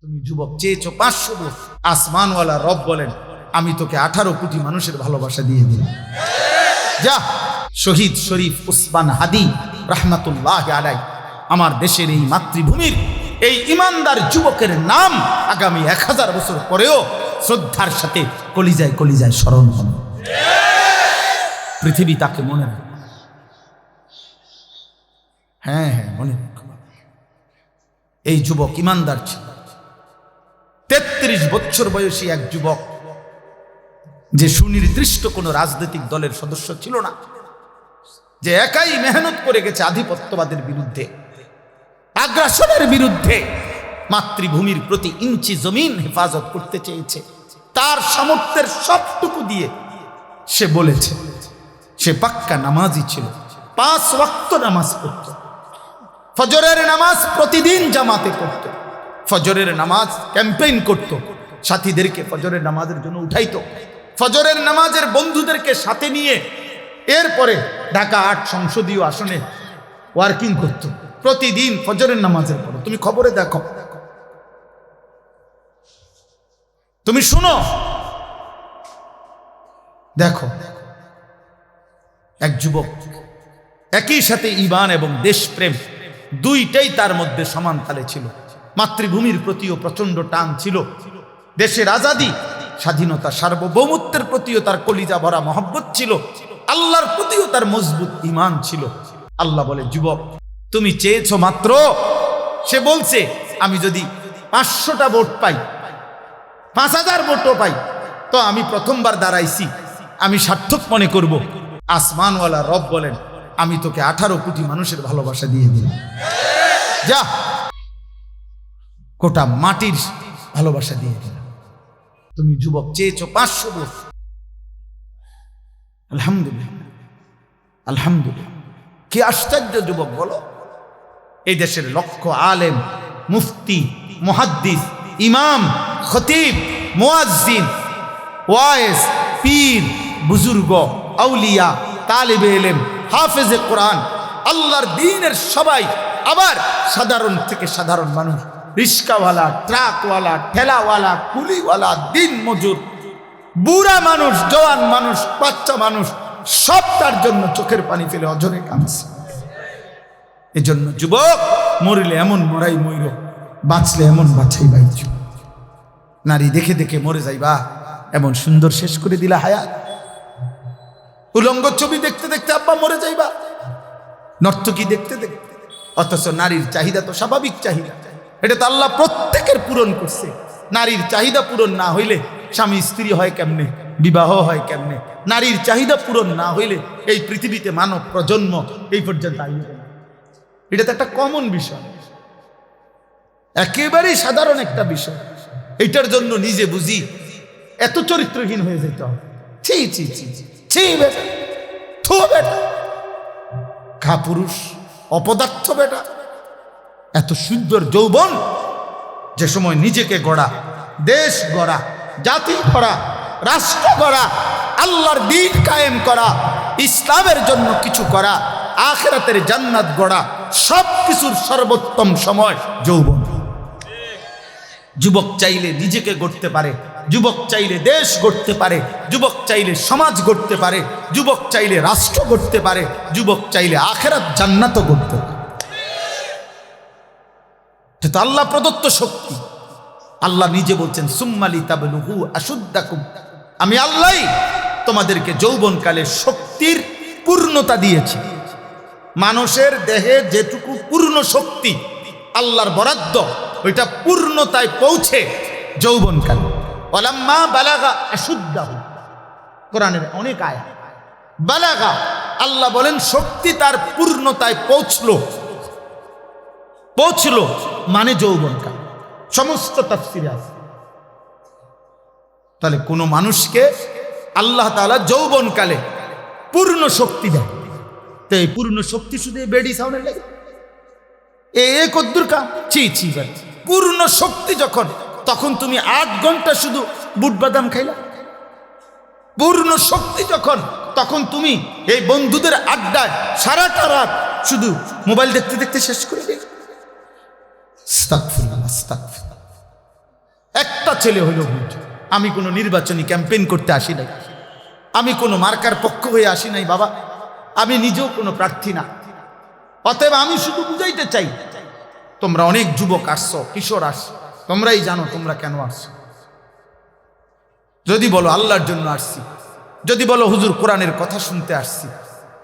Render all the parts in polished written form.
তুমি যুবক চেয়েছো 500 ভোট, আসমানওয়ালা রব বলেন আমি তোকে 18 কোটি মানুষের ভালোবাসা দিয়ে দিলাম। যা। শহীদ শরীফ উসমান হাদি রাহমাতুল্লাহ আলাইহি আমার দেশের এই মাতৃভূমির এই ইমানদার যুবকের নাম আগামী 1000 বছর পরেও শ্রদ্ধার সাথে কলিজায় কলিজায় স্মরণ হবে। পৃথিবী তাকে মনে রাখে। হ্যাঁ হ্যাঁ, মনে রাখো। এই যুবক ইমানদার ছিল। 33 বছর বয়সী এক যুবক, যে সুনির্দিষ্ট কোনো রাজনৈতিক দলের সদস্য ছিল না, যে একাই মেহনত করে গেছে আধিপত্যবাদের বিরুদ্ধে, আগ্রাসনের বিরুদ্ধে, মাতৃভূমির প্রতি ইঞ্চি জমিন হেফাজত করতে চেয়েছে। তার সামর্থ্যের সবটুকু দিয়ে সে বলেছে, সে পাক্কা নামাজি ছিল, 5 ওয়াক্ত নামাজ পড়ত, ফজরের নামাজ প্রতিদিন জামাতে পড়ত, ফজরের নামাজ ক্যাম্পেইন করত, সাথীদেরকে ফজরের নামাজের জন্য উঠাইতো, ফজরের নামাজের বন্ধুদেরকে সাথে নিয়ে এরপরে ঢাকা 8 সংসদীয় আসনে ওয়ার্কিং করত, প্রতিদিন ফজরের নামাজের পর। তুমি খবরে দেখো, তুমি শুনো, দেখো এক যুবক একই সাথে ঈমান এবং দেশপ্রেম দুইটাই তার মধ্যে সমান তালে ছিল। মাতৃভূমির প্রতিও প্রচন্ড টান ছিল, দেশের আজাদি স্বাধীনতা সার্বভৌমত্বের প্রতিও তার কলিজা ভরা মহব্বত ছিল, আল্লাহর প্রতিও তার মজবুত ঈমান ছিল। আল্লাহ বলে, যুবক তুমি চেয়েছো মাত্র, সে বলছে আমি যদি 500টা ভোট পাই, 5000 ভোটও পাই, তো আমি প্রথমবার দাঁড়াইছি, আমি সার্থক মনে করব। আসমানওয়ালা রব বলেন আমি তোকে 18 কোটি মানুষের ভালোবাসা দিয়ে দিলাম। যা, গোটা মাটির ভালোবাসা দিয়ে দিলাম। তুমি যুবক চেয়েছো 500 ভোট, আলহামদুলিল্লাহ আলহামদুলিল্লাহ। কি আশ্চর্য যুবক বলো। এই দেশের লক্ষ আলেম, মুফতি, মুহাদ্দিস, ইমাম, খতিব, মুয়াজ্জিন, ওয়াইজ, পীর, বুজুর্গ, আউলিয়া, তালিবে ইলম, হাফেজে কোরআন, আল্লাহর দ্বীনের সবাই, আবার সাধারণ থেকে সাধারণ মানুষ, রিস্কাওয়ালা, ট্রাকওয়ালা, ঠেলাওয়ালা, কুলিওয়ালা, দিন মজুর, বুড়া মানুষ, জওয়ান মানুষ, বাচ্চা মানুষ, সব তার জন্য চোখের পানি ফেলে অঝরে কাঁদছে। এজন্য যুবক, মরিলে এমন মরাই মইর, বাঁচলে এমন বাছাই বাইছ। নারী দেখে দেখে মরে যাইবা, এমন সুন্দর শেষ করে দিলা হায়াত। উলঙ্গ ছবি দেখতে দেখতে আব্বা মরে যাইবা, নর্তকী দেখতে দেখতে। অথচ নারীর চাহিদা তো স্বাভাবিক চাহিদা, এটা তো আল্লাহ প্রত্যেকের পূরণ করছে। নারীর চাহিদা পূরণ না হইলে স্বামী স্ত্রী হয় কেমনে, বিবাহ হয় কেমনে? নারীর চাহিদা পূরণ না হইলে এই পৃথিবীতে মানব প্রজন্ম এই পর্যন্ত আইবে না। এটা তো একটা কমন বিষয়, একেবারেই সাধারণ একটা বিষয়। এটার জন্য নিজে বুঝি এত চরিত্রহীন হয়ে যেতে হবে। ছি ছি ছি ছি বেটা, থু বেটা, খা পুরুষ, অপদার্থ বেটা। এত সুন্দর যৌবন, যে সময় নিজেকে গড়া, দেশ গড়া, জাতি গড়া, রাষ্ট্র গড়া, আল্লাহর দ্বীন কায়েম করা, ইসলামের জন্য কিছু করা, আখিরাতের জান্নাত গড়া, সব কিছুর সর্বোত্তম সময় যৌবন। যুবক চাইলে নিজেকে গড়তে পারে, যুবক চাইলে দেশ গড়তে পারে, যুবক চাইলে সমাজ গড়তে পারে, যুবক চাইলে রাষ্ট্র গড়তে পারে, যুবক চাইলে আখিরাত জান্নাতও গড়তে পারে। এটা আল্লাহ প্রদত্ত শক্তি। আল্লাহ নিজে বলছেন, সুম্মালি তাবলুগু আশুদ্দাকুম, আমি আল্লাহ তোমাদেরকে যৌবনকালে শক্তির পূর্ণতা দিয়েছি। মানুষের দেহে যেটুকু পূর্ণ শক্তি আল্লাহর বরাদ্দ, ওইটা পূর্ণতায় পৌঁছে যৌবনকালে। ওয়ালাম্মা বালাগা আশুদ্দাহু, কোরআনের অনেক আয়াত। বালাগা, আল্লাহ বলেন শক্তি তার পূর্ণতায় পৌঁছলো মানে যৌবনকাল। সমস্ত তাফসীরে আছে। তাহলে কোন মানুষকে আল্লাহ তাআলা যৌবনকালে পূর্ণ শক্তি দেয়, তো এই পূর্ণ শক্তি শুধু বেডি সাউন্ডের লাগে এ কদ্দুর কাম? ছি ছি ভাই, পূর্ণ শক্তি যখন, তখন তুমি 8 ঘন্টা শুধু বুট বাদাম খাইলা। পূর্ণ শক্তি যখন, তখন তুমি এই বন্ধুদের আড্ডায় সারাটা রাত শুধু মোবাইল দেখতে দেখতে শেষ করে দিলে। আস্তাগফিরুল্লাহ, আস্তাগফিরুল্লাহ। ছেলে হইল ভোট। আমি কোনো নির্বাচনী ক্যাম্পেইন করতে আসি নাই, আমি কোনো মার্কার পক্ষ হয়ে আসি নাই বাবা, আমি নিজেও কোনো প্রার্থী না। অতএব আমি শুধু বুঝাইতে চাই, তোমরা অনেক যুবক আসছো, কিশোর আসছো, তোমরাই জানো তোমরা কেন আসছো। যদি বলো আল্লাহর জন্য আসছি, যদি বলো হুজুর কোরআনের কথা শুনতে আসছি,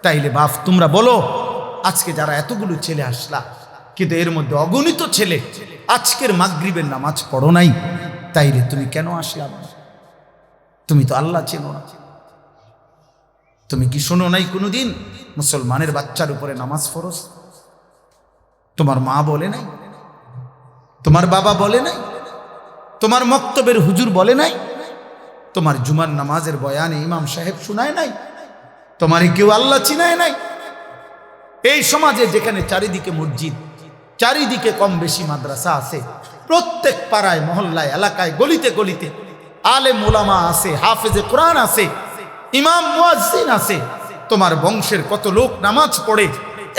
তাইলে বাপ তোমরা বলো আজকে যারা এতগুলো ছেলে আসলা, কিন্তু এর মধ্যে অগণিত ছেলে আজকের মাগরিবের নামাজ পড়ো নাই, তাইলে তুমি কেন আসলাম? তুমি তো আল্লাহ চেনো না। তুমি কি শোনো নাই কোনোদিন মুসলমানের বাচ্চার উপরে নামাজ ফরজ? তোমার মা বলে নাই, তোমার বাবা বলে নাই, তোমার মক্তবের হুজুর বলে নাই, তোমার জুমার নামাজের বয়ানে ইমাম সাহেব শুনায় নাই, তোমার কেউ আল্লাহ চিনায় নাই? এই সমাজে যেখানে চারিদিকে মসজিদ, চারিদিকে কম বেশি মাদ্রাসা আছে, প্রত্যেক পাড়ায় মহল্লায় এলাকায় গলিতে গলিতে আলেম ওলামা আছে, হাফেজে কোরআন আছে, ইমাম মুয়াজ্জিন আছে, তোমার বংশের কত লোক নামাজ পড়ে,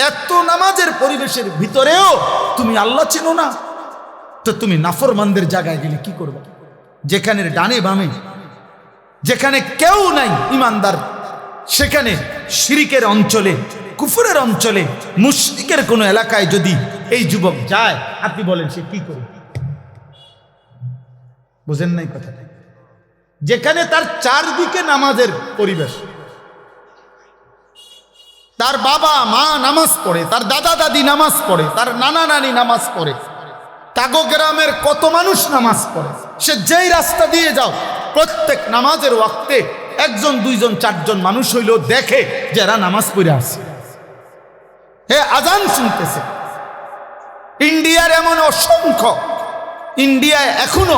এত নামাজের পরিবেশের ভিতরেও তুমি আল্লাহ চেনো না, তো তুমি নাফরমানদের জায়গায় গেলে কি করবে? যেখানে ডানে বামে যেখানে কেউ নাই ইমানদার, সেখানে শিরিকের অঞ্চলে, কুফরের অঞ্চলে, মুশরিকের কোনো এলাকায় যদি এই যুবক যায়, আপনি বলেন সে কি করবে? বুঝেন নাই কথা? যেখানে তার চারদিকে নামাজের পরিবেশ, তার বাবা মা নামাজ পড়ে, তার দাদা দাদি নামাজ পড়ে, তার নানা নানি নামাজ পড়ে, তাগো গ্রামের কত মানুষ নামাজ পড়ে, সে যেই রাস্তা দিয়ে যাও প্রত্যেক নামাজের ওয়াক্তে একজন দুইজন চারজন মানুষ হইলেও দেখে যারা নামাজ পড়ে আসে, হে আজান শুনতেছে। ইন্ডিয়ার এমন অসংখ্য, ইন্ডিয়ায় এখনো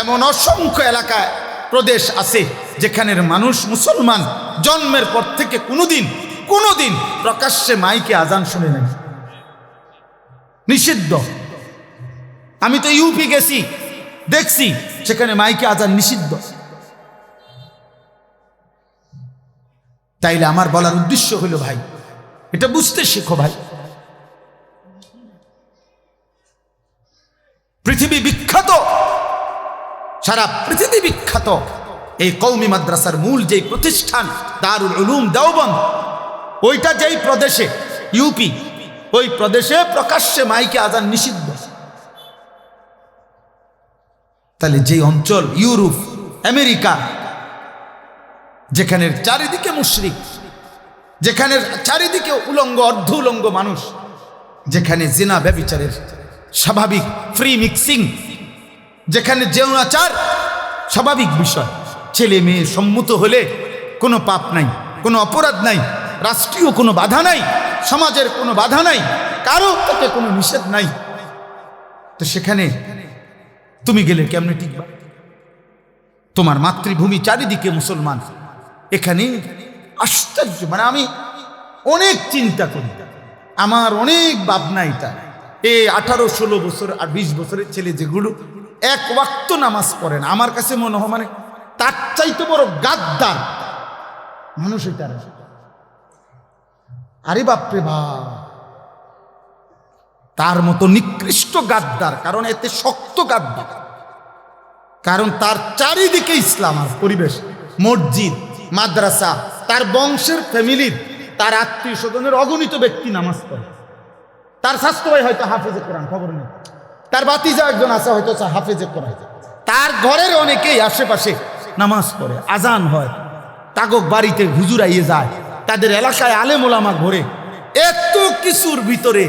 এমন অসংখ্য এলাকায় প্রদেশ আছে যেখানের মানুষ মুসলমান জন্মের পর থেকে কোনোদিন প্রকাশ্যে মাইকে আজান শুনে নাই, নিষিদ্ধ। আমি তো ইউপি গেছি, দেখছি সেখানে মাইকে আজান নিষিদ্ধ। তাইলে আমার বলার উদ্দেশ্য হলো ভাই, এটা বুঝতে শেখো ভাই। পৃথিবী বিখ্যাত, সারা পৃথিবী বিখ্যাত এই কওমি মাদ্রাসার মূল যেই প্রতিষ্ঠান দারুল উলুম দেওবন্দ, ওইটা যেই প্রদেশে, ইউপি, ওই প্রদেশে প্রকাশ্যে মাইকে আজান নিষিদ্ধ। তাহলে যেই অঞ্চল ইউরোপ, আমেরিকা, যেখানের চারিদিকে মুশরিক, যেখানের চারিদিকে উলঙ্গ অর্ধ উলঙ্গ মানুষ, যেখানে জিনা ব্যভিচারের স্বাভাবিক ফ্রি মিক্সিং, যেখানে যৌনাচার স্বাভাবিক বিষয়, ছেলে মেয়ে সম্মত হলে কোনো পাপ নাই, কোনো অপরাধ নাই, রাষ্ট্রীয় কোনো বাধা নাই, সমাজের কোনো বাধা নাই, কারো তাতে কোনো নিষেধ নাই, তো সেখানে তুমি গেলে কেমনে টিকবা? তোমার মাতৃভূমি চারিদিকে মুসলমান, এখানে আশ্চর্য। মানে আমি অনেক চিন্তা করি, আমার অনেক ভাবনা এটা, এই 18-16 বছর আর 20 বছরের ছেলে যেগুলো এক ওয়াক্ত নামাজ পড়ে না, আমার কাছে মনে হয় মানে তার চাইতে বড় গাদ্দার মানুষ এটা। আরে বাপরে বাপ, তার মতো নিকৃষ্ট গাদ্দার, কারণ এতে শক্ত গাদ্দার, কারণ তার চারিদিকে ইসলাম আর পরিবেশ, মসজিদ, মাদ্রাসা, তার বংশের ফ্যামিলির, তার আত্মীয় স্বজনের অগণিত ব্যক্তি নামাজ পড়ে, তার স্বাস্থ্য ভাই হয়তো হাফেজে কোরআন, খবর নেই, তার বাতিজা একজন আছে হয়তো হাফেজে কোরআন, তার ঘরের অনেকেই আশেপাশে নামাজ পড়ে, আজান হয়, তাগক বাড়িতে হুজুর আইয়ে যায়, তাদের এলাকায় আলেম ওলামা ঘোরে, এত কিছুর ভিতরে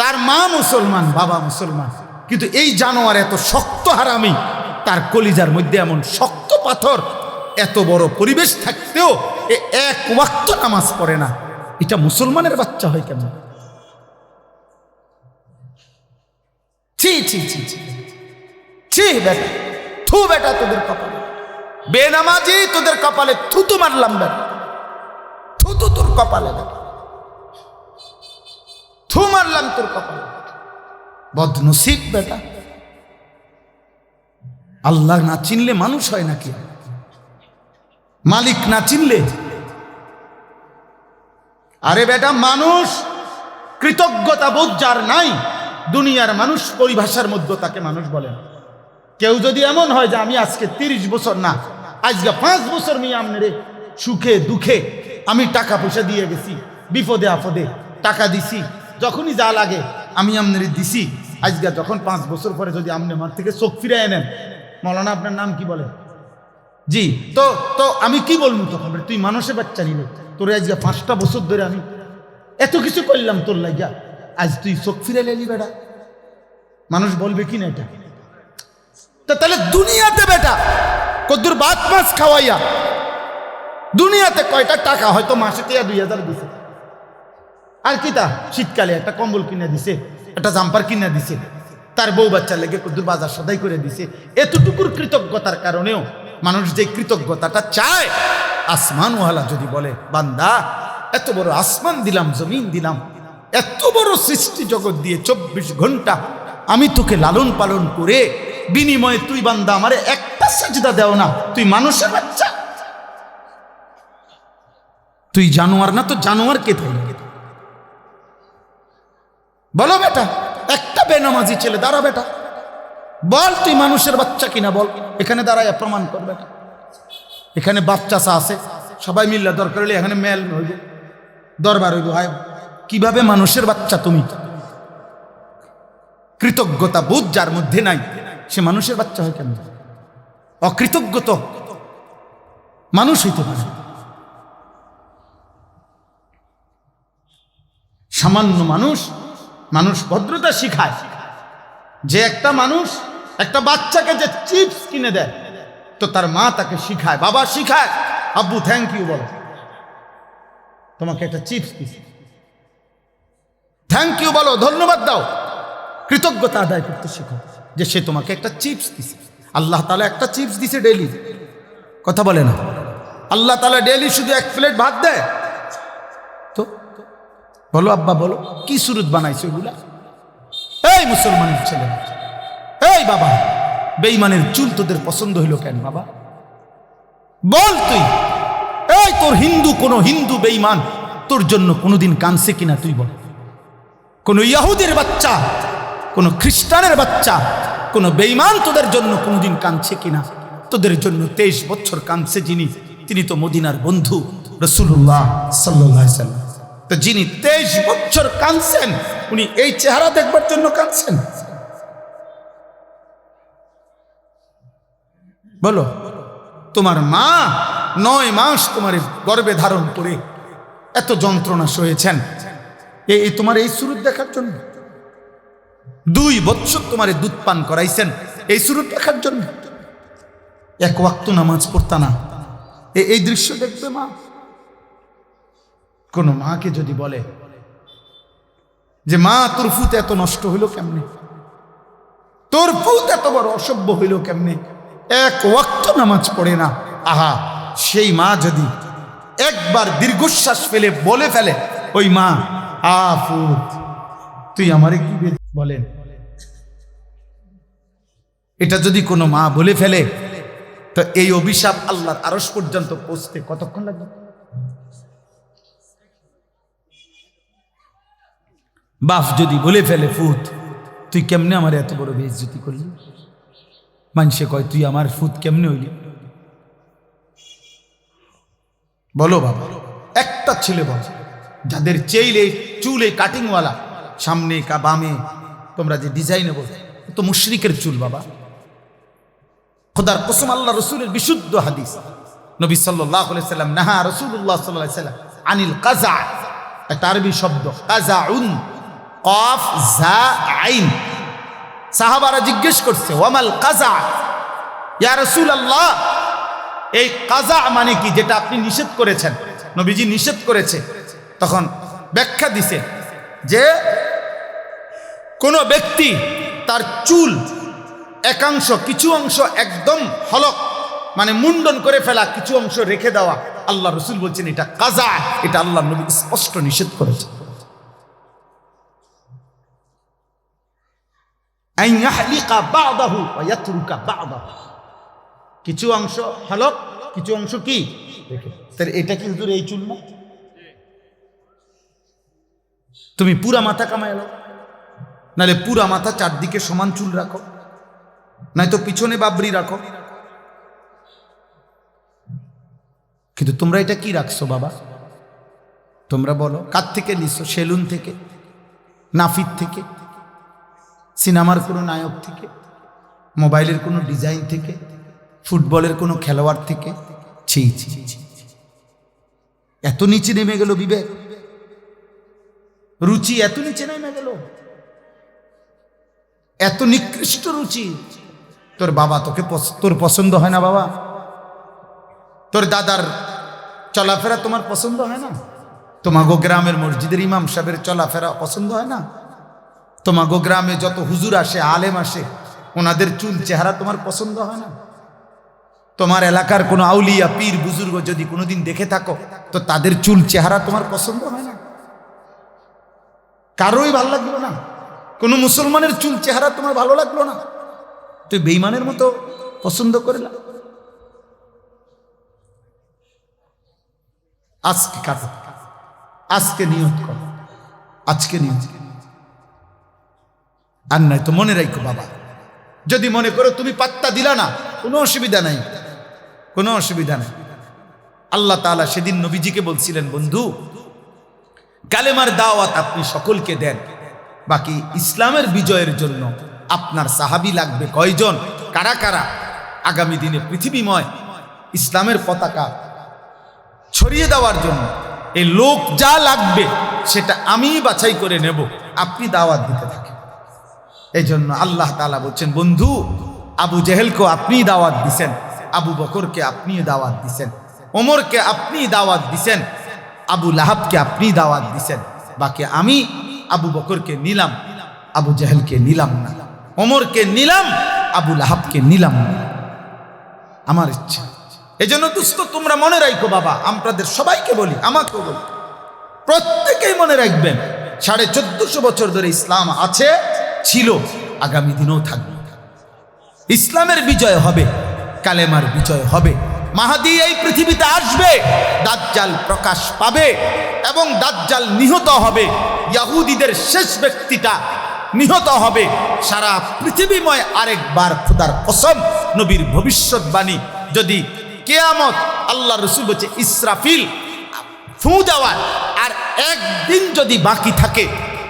তার মা মুসলমান, বাবা মুসলমান, কিন্তু এই জানোয়ার এত শক্ত হারামি, তার কলিজার মধ্যে এমন শক্ত পাথর, এত বড় পরিবেশ থাকতেও এক ওয়াক্ত নামাজ পড়ে না, এটা মুসলমানের বাচ্চা হয় কেন? ছি ছি ছি ছি ছি বেটা, থু বেটা তোদের কপালে, বেনামাজি তোদের কপালে থুতু মারলাম বেটা, থুতু তোর কপালে বেটা, থু মারলাম তোর কপালে, বদনসিব বেটা। আল্লাহ না চিনলে মানুষ হয় নাকি? মালিক না চিনলে? আরে বেটা, মানুষ কৃতজ্ঞতা বোধ যার নাই, দুনিয়ার মানুষ পরিভাষার মধ্যে তাকে মানুষ বলে না। কেউ যদি এমন হয় যে আমি আজকে 30 বছর না, আজকে 5 বছর নিয়ে আপনারে সুখে দুঃখে আমি টাকা পয়সা দিয়ে গেছি, বিপদে আপদে টাকা দিছি, যখনই যা লাগে আমি আপনারে দিছি, আজকে যখন 5 বছর পরে যদি আপনি আমার থেকে চোখ ফিরায় নেন, মৌলানা আপনার নাম কি বলে? জি, তো তো আমি কি বলবো তখন? তুই মানুষের বাচ্চা নিলে, তোর আজকে 5টা বছর ধরে আমি এত কিছু করলাম তোর লাগিয়া, আজ তুই চোখ ফিরে লেলি বেটা, মানুষ বলবে কি না এটা? তাহলে দুনিয়াতে বেটা কদ্দুর ভাত মাছ খাওয়াইয়া দুনিয়াতে কয়টা টাকা, হয়তো মাসে 2000 দিছে, আর কি তা শীতকালে একটা কম্বল কিনে দিছে, একটা জাম্পার কিনে দিছে, তার বউ বাচ্চা লেগে কদ্দুর বাজার সদাই করে দিছে। এতটুকুর কৃতজ্ঞতার কারণেও মানুষ যে কৃতজ্ঞতাটা চায়, আসমানওয়ালা যদি বলে বান্দা এত বড় আসমান দিলাম, জমিন দিলাম, এত বড় সৃষ্টি জগৎ দিয়ে 24 ঘন্টা আমি তোকে লালন পালন করে বিনিময়ে তুই বান্দা আমারে একটা সাজদা দেও না, তুই মানুষের বাচ্চা, তুই জানোয়ার না? তো জানোয়ার কে তাই বলো বেটা? একটা বেনামাজি ছেলে দাঁড়া বেটা, বল তুই মানুষের বাচ্চা কিনা বল, এখানে দাঁড়ায় প্রমাণ কর বেটা। এখানে বাচ্চা আছে সবাই মিললে দরকার হলে এখানে মেল হইব, দরবার হইব, হায় কিভাবে মানুষের বাচ্চা তুমি? কৃতজ্ঞতা বোধ যার মধ্যে নাই সে মানুষের বাচ্চা হয় কেন? অকৃতজ্ঞ তো মানুষ হইতে পারে। সামান্য মানুষ, মানুষ ভদ্রতা শিখায়, যে একটা মানুষ একটা বাচ্চাকে যে চিপস কিনে দেয় তো তার মা তাকে শিখায়, বাবা শিখায়, আব্বু থ্যাংক ইউ বলো, তোমাকে একটা চিপস দিছে, থ্যাংক ইউ বলো, ধন্যবাদ দাও, কৃতজ্ঞতা আদায় করতে শিখো যে সে তোমাকে একটা চিপস দিছে। আল্লাহ তাআলা একটা চিপস দিছে ডেইলি, কথা বলে না? আল্লাহ তাআলা ডেইলি শুধু 1 প্লেট ভাত দেয়? তো বলো আব্বা বলো, কি সুরত বানাইছে ওগুলা? এই মুসলমানের ছেলে, এই বাবা, বেঈমানের চুল তোদের পছন্দ হইল কেন বাবা? বল তুই, এই তোর হিন্দু, কোন হিন্দু বেঈমান তোর জন্য কোনোদিন কাঁদছে কিনা তুই বল? কোন ইহুদির বাচ্চা, কোন খ্রিস্টানের বাচ্চা, কোন বেঈমান তোদের জন্য কোনোদিন কাঁদছে কিনা? তোদের জন্য 23 বছর কাঁদছে যিনি, তিনি তো মদিনার বন্ধু রাসূলুল্লাহ সাল্লাল্লাহু আলাইহি ওয়াসাল্লাম। তো যিনি 23 বছর কাঁদছেন, উনি এই চেহারা দেখবার জন্য কাঁদছেন? বলো, তোমার মা 9 মাস তোমার গর্ভে ধারণ করে এত যন্ত্রণা সয়েছেন এই তোমার এই সুরত দেখার জন্য? 2 বছর তোমার দুধ পান করাইছেন এই সুরত দেখার জন্য? 1 ওয়াক্ত নামাজ পড়তা না, এই দৃশ্য দেখবে মা? কোন মাকে যদি বলে যে মা তোর ফুত এত নষ্ট হইল কেমনে, তোর ফুত এত বড় অসভ্য হইল কেমনে, 1 ওয়াক্ত নামাজ পড়ে না, আহা, সেই মা যদি একবার দীর্ঘশ্বাস ফেলে বলে ফেলে, ওই মা ফুত তুই আমারে কি বলেন, এটা যদি কোনো মা বলে ফেলে তো এই অভিশাপ আল্লাহর আরশ পর্যন্ত পৌঁছতে কতক্ষণ লাগবে? বাপ যদি বলে ফেলে ফুত তুই কেমনে আমার এত বড় বেইজ্জতি করলি, মানুষে কয় তুই আমার ফুত কেমনে হইলি? বলো বাবা, একটা ছেলে বল যাদের চেইলে চুলে কাটিংওয়ালা, সামনে কা বামে তোমরা যে ডিজাইনে বল, তো মুশরিকের চুল বাবা। খোদার কসম, আল্লাহ রসুলের বিশুদ্ধ হাদিস, নবী সাল্লাল্লাহু আলাইহি সাল্লাম নাহা রাসূলুল্লাহ সাল্লাল্লাহু আলাইহি সাল্লাম আনিল কাযা, একটা আরবি শব্দ কাযাউন, কফ জা আইন। সাহাবারা জিজ্ঞেস করছে ওয়ামাল কাযা ইয়া রাসূলুল্লাহ, এই কাযা মানে কি, যেটা আপনি নিষেধ করেছেন, নবীজি নিষেধ করেছে। তখন ব্যাখ্যা দিছে যে কোন ব্যক্তি তার চুল একাংশ, কিছু অংশ একদম হলক মানে মুন্ডন করে ফেলা, কিছু অংশ রেখে দেওয়া, আল্লাহ রসুল বলছেন এটা কাযা, এটা আল্লাহ নবী স্পষ্ট নিষেধ করেছে। কিছু অংশ হলক, কিছু অংশ কি এটা কি হুজুর এই চুল না? তুমি পুরা মাথা কামাইলো, নাহলে পুরা মাথা চারদিকে সমান চুল রাখো, নয়তো পিছনে বাবরি রাখো। কিন্তু তোমরা এটা কি রাখছো বাবা? তোমরা বলো, কার থেকে নিছো? সেলুন থেকে, নাফিদ থেকে, সিনেমার কোনো নায়ক থেকে, মোবাইলের কোনো ডিজাইন থেকে, ফুটবলের কোনো খেলোয়াড় থেকে? ছি ছি ছি, এত নিচে নেমে গেল বিবেক, রুচি এত নিচে নেমে গেল, এত নিকৃষ্ট রুচি। তোর বাবা তোর পছন্দ হয় না বাবা? তোর দাদার চলাফেরা তোমার পছন্দ হয় না? তোমাগো গ্রামের মসজিদের ইমাম সাহেবের চলাফেরা পছন্দ হয় না? তোমাগো গ্রামে যত হুজুর আসে, আলেম আসে, ওনাদের চুল চেহারা তোমার পছন্দ হয় না? তোমার এলাকার কোনো আউলিয়া পীর বুজুর্গ যদি কোনোদিন দেখে থাকো, তো তাদের চুল চেহারা তোমার পছন্দ হয় না? কারোই ভালো লাগলো না? কোনো মুসলমানের চুল চেহারা তোমার ভালো লাগলো না? তুই বেঈমানের মতো পছন্দ করে না? আজকে কাটো, আজকে নিয়ত করো, আজকে নিয়ত। আর নয় তো মনে রাখো বাবা, যদি মনে করো তুমি পাত্তা দিলা না, কোনো অসুবিধা নাই, কোনো অসুবিধা নাই। আল্লাহ তাআলা সেদিন নবীজিকে বলছিলেন, বন্ধু কালেমার দাওয়াত আপনি সকলকে দেন, বাকি ইসলামের বিজয়ের জন্য আপনার সাহাবী লাগবে কয়জন, কারা কারা আগামী দিনে পৃথিবীময় ইসলামের পতাকা ছড়িয়ে দেওয়ার জন্য এই লোক যা লাগবে সেটা আমি বাছাই করে নেব, আপনি দাওয়াত দিতে থাকেন। এই জন্য আল্লাহ তাআলা বলছেন, বন্ধু আবু জেহেলকে আপনি দাওয়াত দিছেন, আবু বকরকে আপনি দাওয়াত দিছেন, ওমরকে আপনি দাওয়াত দিছেন, আবু লাহাবকে আপনি দাওয়াত দিছেন, বাকি আমি আবু বকরকে নিলাম, আবু জেহেলকে নিলাম না, ওমরকে নিলাম, আবু লাহাবকে নিলাম না। আমার ইচ্ছা। এই জন্য দোস্ত তোমরা মনে রাখো বাবা, আপনাদের সবাইকে বলি, আমাকেও বলি, প্রত্যেকেই মনে রাখবেন 1450 বছর ধরে ইসলাম আছে, ছিল, আগামী দিনেও থাকবে। ইসলামের বিজয় হবে, কালেমার বিজয় হবে। মাহদী এই পৃথিবীতে আসবে, দাজ্জাল প্রকাশ পাবে এবং দাজ্জাল নিহত হবে। ইহুদিদের শেষ ব্যক্তিটা নিহত হবে। সারা পৃথিবীময় আরেকবার খোদার কসম, নবীর ভবিষ্যৎবাণী, যদি কিয়ামত, আল্লাহ রাসূল বলছে ইসরাফিল ফু দেওয়ার আর একদিন যদি বাকি থাকে,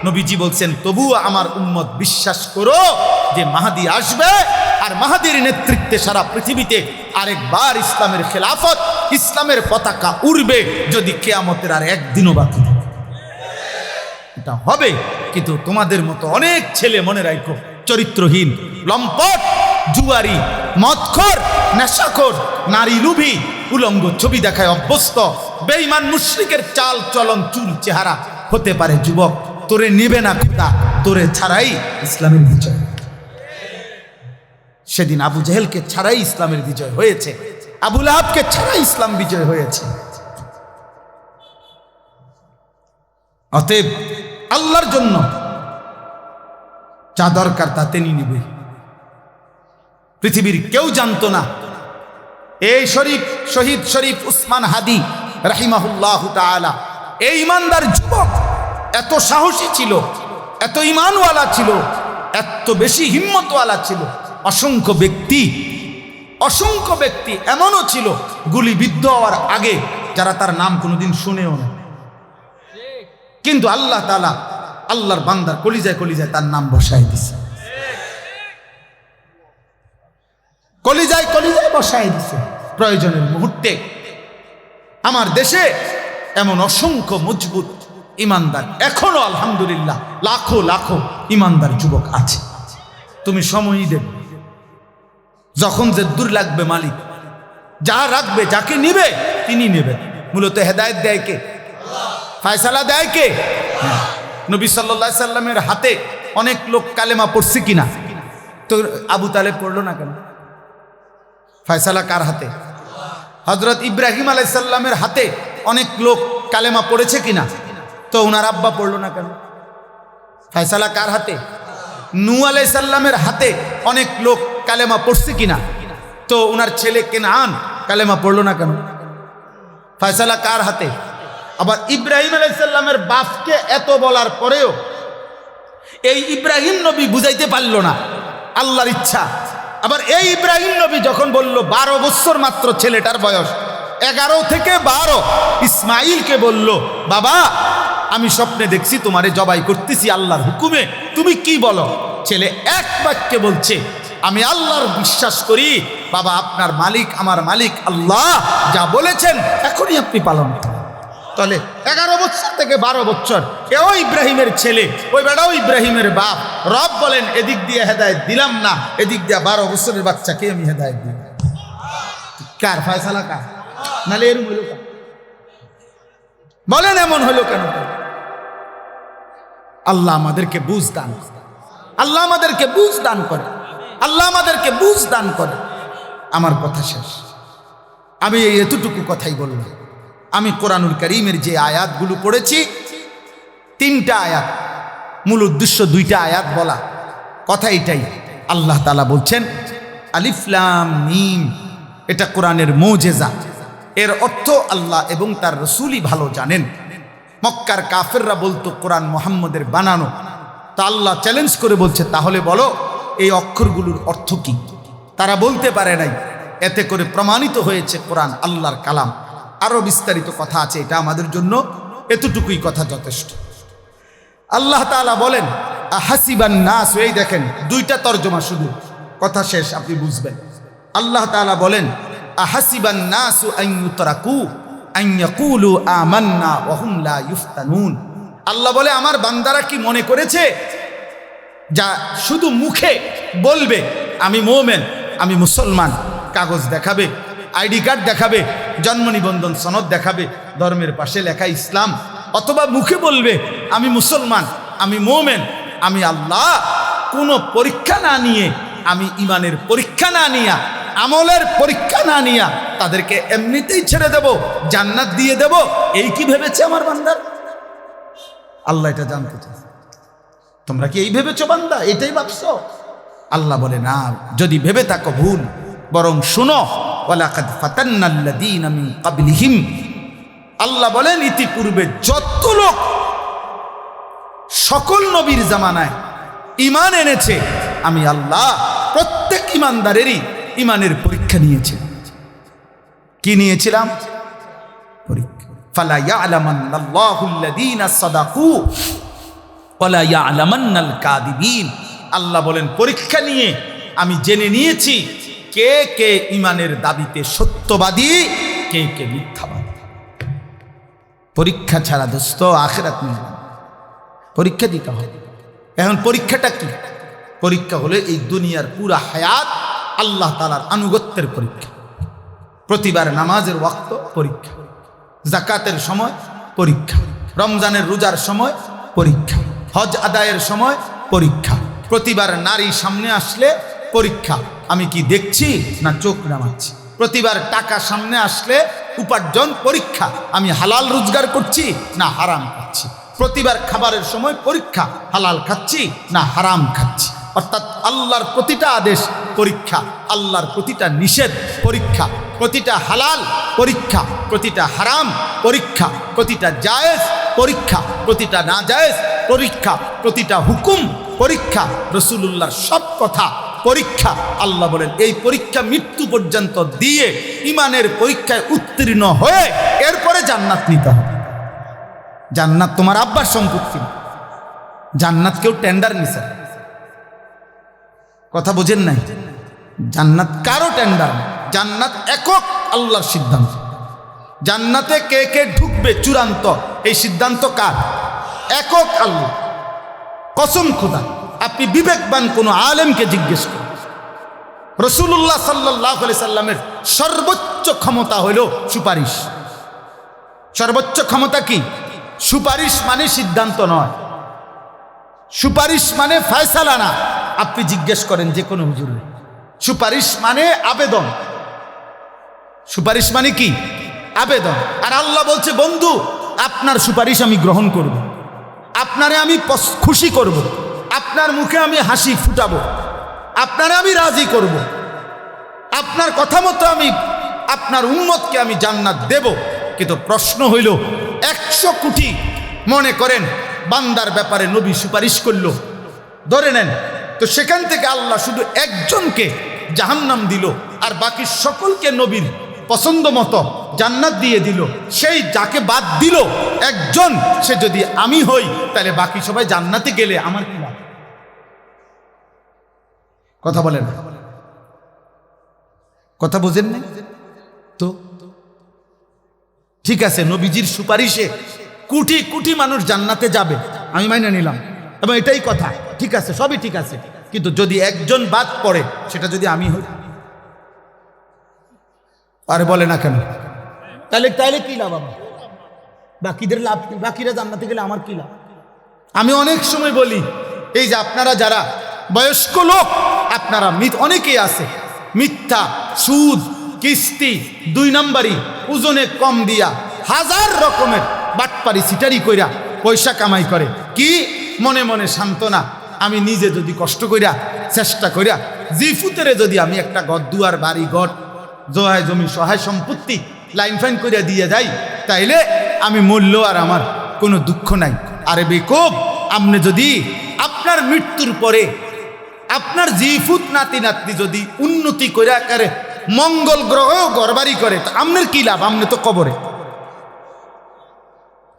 নবীজি বলছেন তবুও আমার উম্মত বিশ্বাস করো যে মাহদী আসবে, আর মাহদীর নেতৃত্বে সারা পৃথিবীতে আরেকবার ইসলামের খেলাফত, ইসলামের পতাকা উড়বে, যদি কিয়ামতের আর একদিনও বাকি থাকে। এটা হবে। কিন্তু তোমাদের মতো অনেক ছেলে মনে রাখো, চরিত্রহীন, লম্পট, জুয়ারি, মদখোর, নেশাখোর, নারী লুভী, উলঙ্গ ছবি দেখায় অভ্যস্ত, বেঈমান মুশরিকের চাল চলন, চুল চেহারা হতে পারে যুবক, তোরে নিবে না খোদা, তোরে ছাড়াই ইসলামের বিজয়। সেদিন আবু জেহেলকে ছাড়াই ইসলামের বিজয় হয়েছে, আবু লাহাবকে ছাড়াই ইসলাম বিজয় হয়েছে। অতএব আল্লাহর জন্য যা দরকার তা তিনি নিবে। পৃথিবীর কেউ জানতো না এই শহীদ শরীফ উসমান হাদি রাহিমাহুল্লাহু তাআলা, এই ইমানদার যুবক এত সাহসী ছিল, এত ইমানওয়ালা ছিল, এত বেশি হিম্মতওয়ালা ছিল। অসংখ্য ব্যক্তি এমনও ছিল গুলিবিদ্ধ হওয়ার আগে যারা তার নাম কোনোদিন শুনেও না, কিন্তু আল্লাহ তাআলা আল্লাহর বান্দার কলিজায় কলিজায় তার নাম বসায় দিছে, কলিজায় কলিজায় বসায় দিছে। প্রয়োজনের মুহূর্তে আমার দেশে এমন অসংখ্য মজবুত ইমানদার এখনো আলহামদুলিল্লাহ লাখো লাখো ইমানদার যুবক আছে। তুমি সময়ই দেবে, যখন যে দূর লাগবে মালিক যা রাখবে, যাকে নিবে তিনি নেবেন। মূলত হেদায়েত দেয় কে? ফয়সালা দেয় কে? নবী সাল্লাল্লাহু আলাইহি সাল্লামের হাতে অনেক লোক কালেমা পড়ছে কিনা? তো আবু তালেব পড়লো না কেন? ফয়সালা কার হাতে? হযরত ইব্রাহিম আলাইহিস সালামের হাতে অনেক লোক কালেমা পড়েছে কিনা? তো ওনার আব্বা পড়লো না কেন? ফয়সালা কার হাতে? নূহ আলাইহিস সালামের হাতে অনেক লোক কালেমা পড়ছে কিনা? তো ওনার ছেলে কেনান কালেমা পড়লো না কেন? ফয়সালা কার হাতে? আবার ইব্রাহিম আলাইহিস সালামের বাপকে এত বলার পরেও এই ইব্রাহিম নবী বুঝাইতে পারল না, আল্লাহর ইচ্ছা আবার এই ইব্রাহিম নবী যখন বলল 12 বছর মাত্র ছেলেটার বয়স, 11 থেকে 12, ইসমাইলকে বলল, বাবা আমি স্বপ্নে দেখছি তোমারে জবাই করতেছি আল্লাহর হুকুমে, তুমি কি বলো? ছেলে এক বাক্যে বলছে, আমি আল্লাহর বিশ্বাস করি বাবা, আপনার মালিক আমার মালিক আল্লাহ, যা বলেছেন এখনই আপনি পালন করেন। তাহলে 11 বছর থেকে 12 বছর, এও ইব্রাহিমের ছেলে, ওই বেটাও ইব্রাহিমের বাপ। রব বলেন এদিক দিয়ে হেদায়েত দিলাম না, এদিক দিয়ে 12 বছরের বাচ্চাকে আমি হেদায়েত দিই। কার ফয়সালা? কার? নালে এরকম হইল কেন? বলেন এমন হলো কেন? আল্লাহ আমাদেরকে বুঝ দান করে, আল্লাহ আমাদেরকে বুঝ দান করে, আল্লাহ আমাদেরকে বুঝ দান করে। আমার কথা শেষ, আমি এই এতটুকু কথাই বললাম। আমি কোরআনুল কারীমের যে আয়াতগুলো পড়েছি, 3টা আয়াত, মূল উদ্দেশ্য 2টা আয়াত বলা, কথা এটাই। আল্লাহ তাআলা বলছেন আলিফ লাম মিম, এটা কোরআনের মুজিজা। এর অর্থ আল্লাহ এবং তার রাসূলই ভালো জানেন। মক্কার কাফেররা বলতো কোরআন মুহাম্মদের বানানো, তা আল্লাহ চ্যালেঞ্জ করে বলছে, তাহলে বলো এই অক্ষরগুলোর অর্থ কি? তারা বলতে পারে নাই। এতে করে প্রমাণিত হয়েছে কোরআন আল্লাহর কালাম। আরো বিস্তারিত কথা আছে, এটা আমাদের জন্য এতটুকুই কথা যথেষ্ট। আল্লাহ তাআলা বলেন আহাসিবান নাস, এই দেখেন 2টা তরজমা, শুধু কথা শেষ আপনি বুঝবেন। আল্লাহ তাআলা বলেন আহাসিবান নাসু আন ইউতরাকু আন ইয়াকুলু আমান্না ওয়া হুম লা ইফতানুন। আল্লাহ বলে আমার বান্দারা কি মনে করেছে যা শুধু মুখে বলবে আমি মুমিন, আমি মুসলমান, কাগজ দেখাবে, আইডি কার্ড দেখাবে, জন্ম নিবন্ধন সনদ দেখাবে, ধর্মের পাশে লেখা ইসলাম, অথবা মুখে বলবে আমি মুসলমান, আমি মুমিন, আমি আল্লাহ, কোনো পরীক্ষা না নিয়ে, আমি ইমানের পরীক্ষা না নিয়া, আমলের পরীক্ষা না নিয়া তাদেরকে এমনিতেই ছেড়ে দেব, জান্নাত দিয়ে দেব, এই কি ভেবেছে আমার বান্দার? আল্লাহ এটা জানতে চায়। তোমরা কি এই ভেবেছো বান্দা? এটাই ভাবছো? আল্লাহ বলে না, যদি ভেবে থাকো ভুল, বরং শুনো, ওয়ালাকাদ ফাতান্নাল্লাযীনা মিন ক্বাবলিহিম। আল্লাহ বলেন ইতিপূর্বে যত লোক সকল নবীর জামানায় ঈমান এনেছে, আমি আল্লাহ প্রত্যেক ঈমানদারেরই ঈমানের পরীক্ষা নিয়েছি। কি নিয়েছিলাম? পরীক্ষা। ফালা ইয়ালামান্নাল্লাহুল্লাযীনা সাদাকু ওয়ালা ইয়ালামান্নাল কাযিবিন। আল্লাহ বলেন পরীক্ষা নিয়ে আমি জেনে নিয়েছি কে কে ঈমানের দাবিতে সত্যবাদী, কে কে মিথ্যাবাদী। পরীক্ষা ছাড়া দোস্ত আখিরাত নেই, পরীক্ষা দিতে হবে। এখন পরীক্ষাটা কি? পরীক্ষা হলো এই দুনিয়ার পুরা হায়াত আল্লাহ তাআলার আনুগত্যের পরীক্ষা। প্রতিবার নামাজের ওয়াক্ত পরীক্ষা, যাকাতের সময় পরীক্ষা, রমজানের রোজার সময় পরীক্ষা, হজ আদায়ের সময় পরীক্ষা, প্রতিবার নারী সামনে আসলে পরীক্ষা, আমি কি দেখছি না চোখ নামাচ্ছি, প্রতিবার টাকা সামনে আসলে উপার্জন পরীক্ষা, আমি হালাল রোজগার করছি না হারাম খাচ্ছি, প্রতিবার খাবারের সময় পরীক্ষা, হালাল খাচ্ছি না হারাম খাচ্ছি। অর্থাৎ আল্লাহর প্রতিটা আদেশ পরীক্ষা, আল্লাহর প্রতিটা নিষেধ পরীক্ষা, প্রতিটা হালাল পরীক্ষা, প্রতিটা হারাম পরীক্ষা, প্রতিটা জায়েজ পরীক্ষা, প্রতিটা না জায়েজ পরীক্ষা, প্রতিটা হুকুম পরীক্ষা, রাসূলুল্লাহর সব কথা পরীক্ষা। আল্লাহ বলেন এই পরীক্ষা মৃত্যু পর্যন্ত দিয়ে ঈমানের পরীক্ষায় উত্তীর্ণ হয়ে এরপরে জান্নাত নিতে হবে। জান্নাত তোমার আব্বার সম্পত্তি, জান্নাত কেউ টেন্ডার নিছে, কথা বুঝেন নাই? জান্নাত কারো টেন্ডার না, জান্নাত একক আল্লাহর সিদ্ধান্ত। জান্নাতে কে কে ঢুকবে চূড়ান্ত এই সিদ্ধান্ত কার? একক আল্লাহ। কসম খোদা, আপনি বিবেকবান কোন আলেমকে জিজ্ঞেস করুন, রাসূলুল্লাহ সাল্লাল্লাহু আলাইহি সাল্লামের সর্বোচ্চ ক্ষমতা হইল সুপারিশ। সর্বোচ্চ ক্ষমতা কি? সুপারিশ মানে সিদ্ধান্ত নয়, সুপারিশ মানে ফয়সালা না। আপনি জিজ্ঞেস করেন যে কোনো হুজুরে, সুপারিশ মানে আবেদন। সুপারিশ মানে কি? আবেদন। আর আল্লাহ বলছে বন্ধু আপনার সুপারিশ আমি গ্রহণ করব, আপনারে আমি খুশি করব, আপনার মুখে আমি হাসি ফুটাবো, আপনারে আমি রাজি করব, আপনার কথা মতো আমি আপনার উম্মতকে আমি জান্নাত দেব। কিন্তু প্রশ্ন হইল 100 কোটি মনে করেন বান্দার ব্যাপারে নবী সুপারিশ করলো, ধরে নেন, তো সেখান থেকে আল্লাহ শুধু একজনকে জাহান্নাম দিল, আর বাকি সকলকে নবীর পছন্দ মতো জান্নাত দিয়ে দিল, সেই যাকে বাদ দিল একজন, সে যদি আমি হই তাহলে বাকি সবাই জান্নাতে গেলে আমার কি লাভ? কথা বলেন, কথা বুঝেন না তো? ঠিক আছে, নবীজির সুপারিশে কোটি কোটি মানুষ জান্নাতে যাবে, আমি মাইনে নিলাম, এবং এটাই কথা, ঠিক আছে, সবই ঠিক আছে। কিন্তু যদি একজন বাদ পড়ে, সেটা যদি আমি হই, আরে বলে না কেন? তাহলে তাইলে কি লাভ আমার? বাকিদের লাভ কি? বাকিরা জান্নাতে গেলে আমার কি লাভ? আমি অনেক সময় বলি, এই যে আপনারা যারা বয়স্ক লোক, আপনারা অনেকেই আছে মিথ্যা, সুদ, কিস্তি, 2 নাম্বারি, ওজনে কম দিয়া, হাজার রকমের বাটপারি সিটারি কইরা পয়সা কামাই করে। কি মনে মনে সান্ত্বনা, আমি নিজে যদি কষ্ট কইরা চেষ্টা কইরা জিফুতেরে যদি আমি একটা ঘর দুয়ার বাড়ি ঘর জয় জমি সহায় সম্পত্তি লাইন ফাইন করিয়া দিয়ে যাই, তাইলে আমি মূল্য আর আমার কোনো দুঃখ নাই। আরে বেকুব, আপনি যদি আপনার মৃত্যুর পরে আপনার জিফুত নাতি নাতনি যদি উন্নতি করে আকারে মঙ্গল গ্রহেও ঘরবাড়ি করে, তো আপনার কি লাভ? আপনি তো কবরে,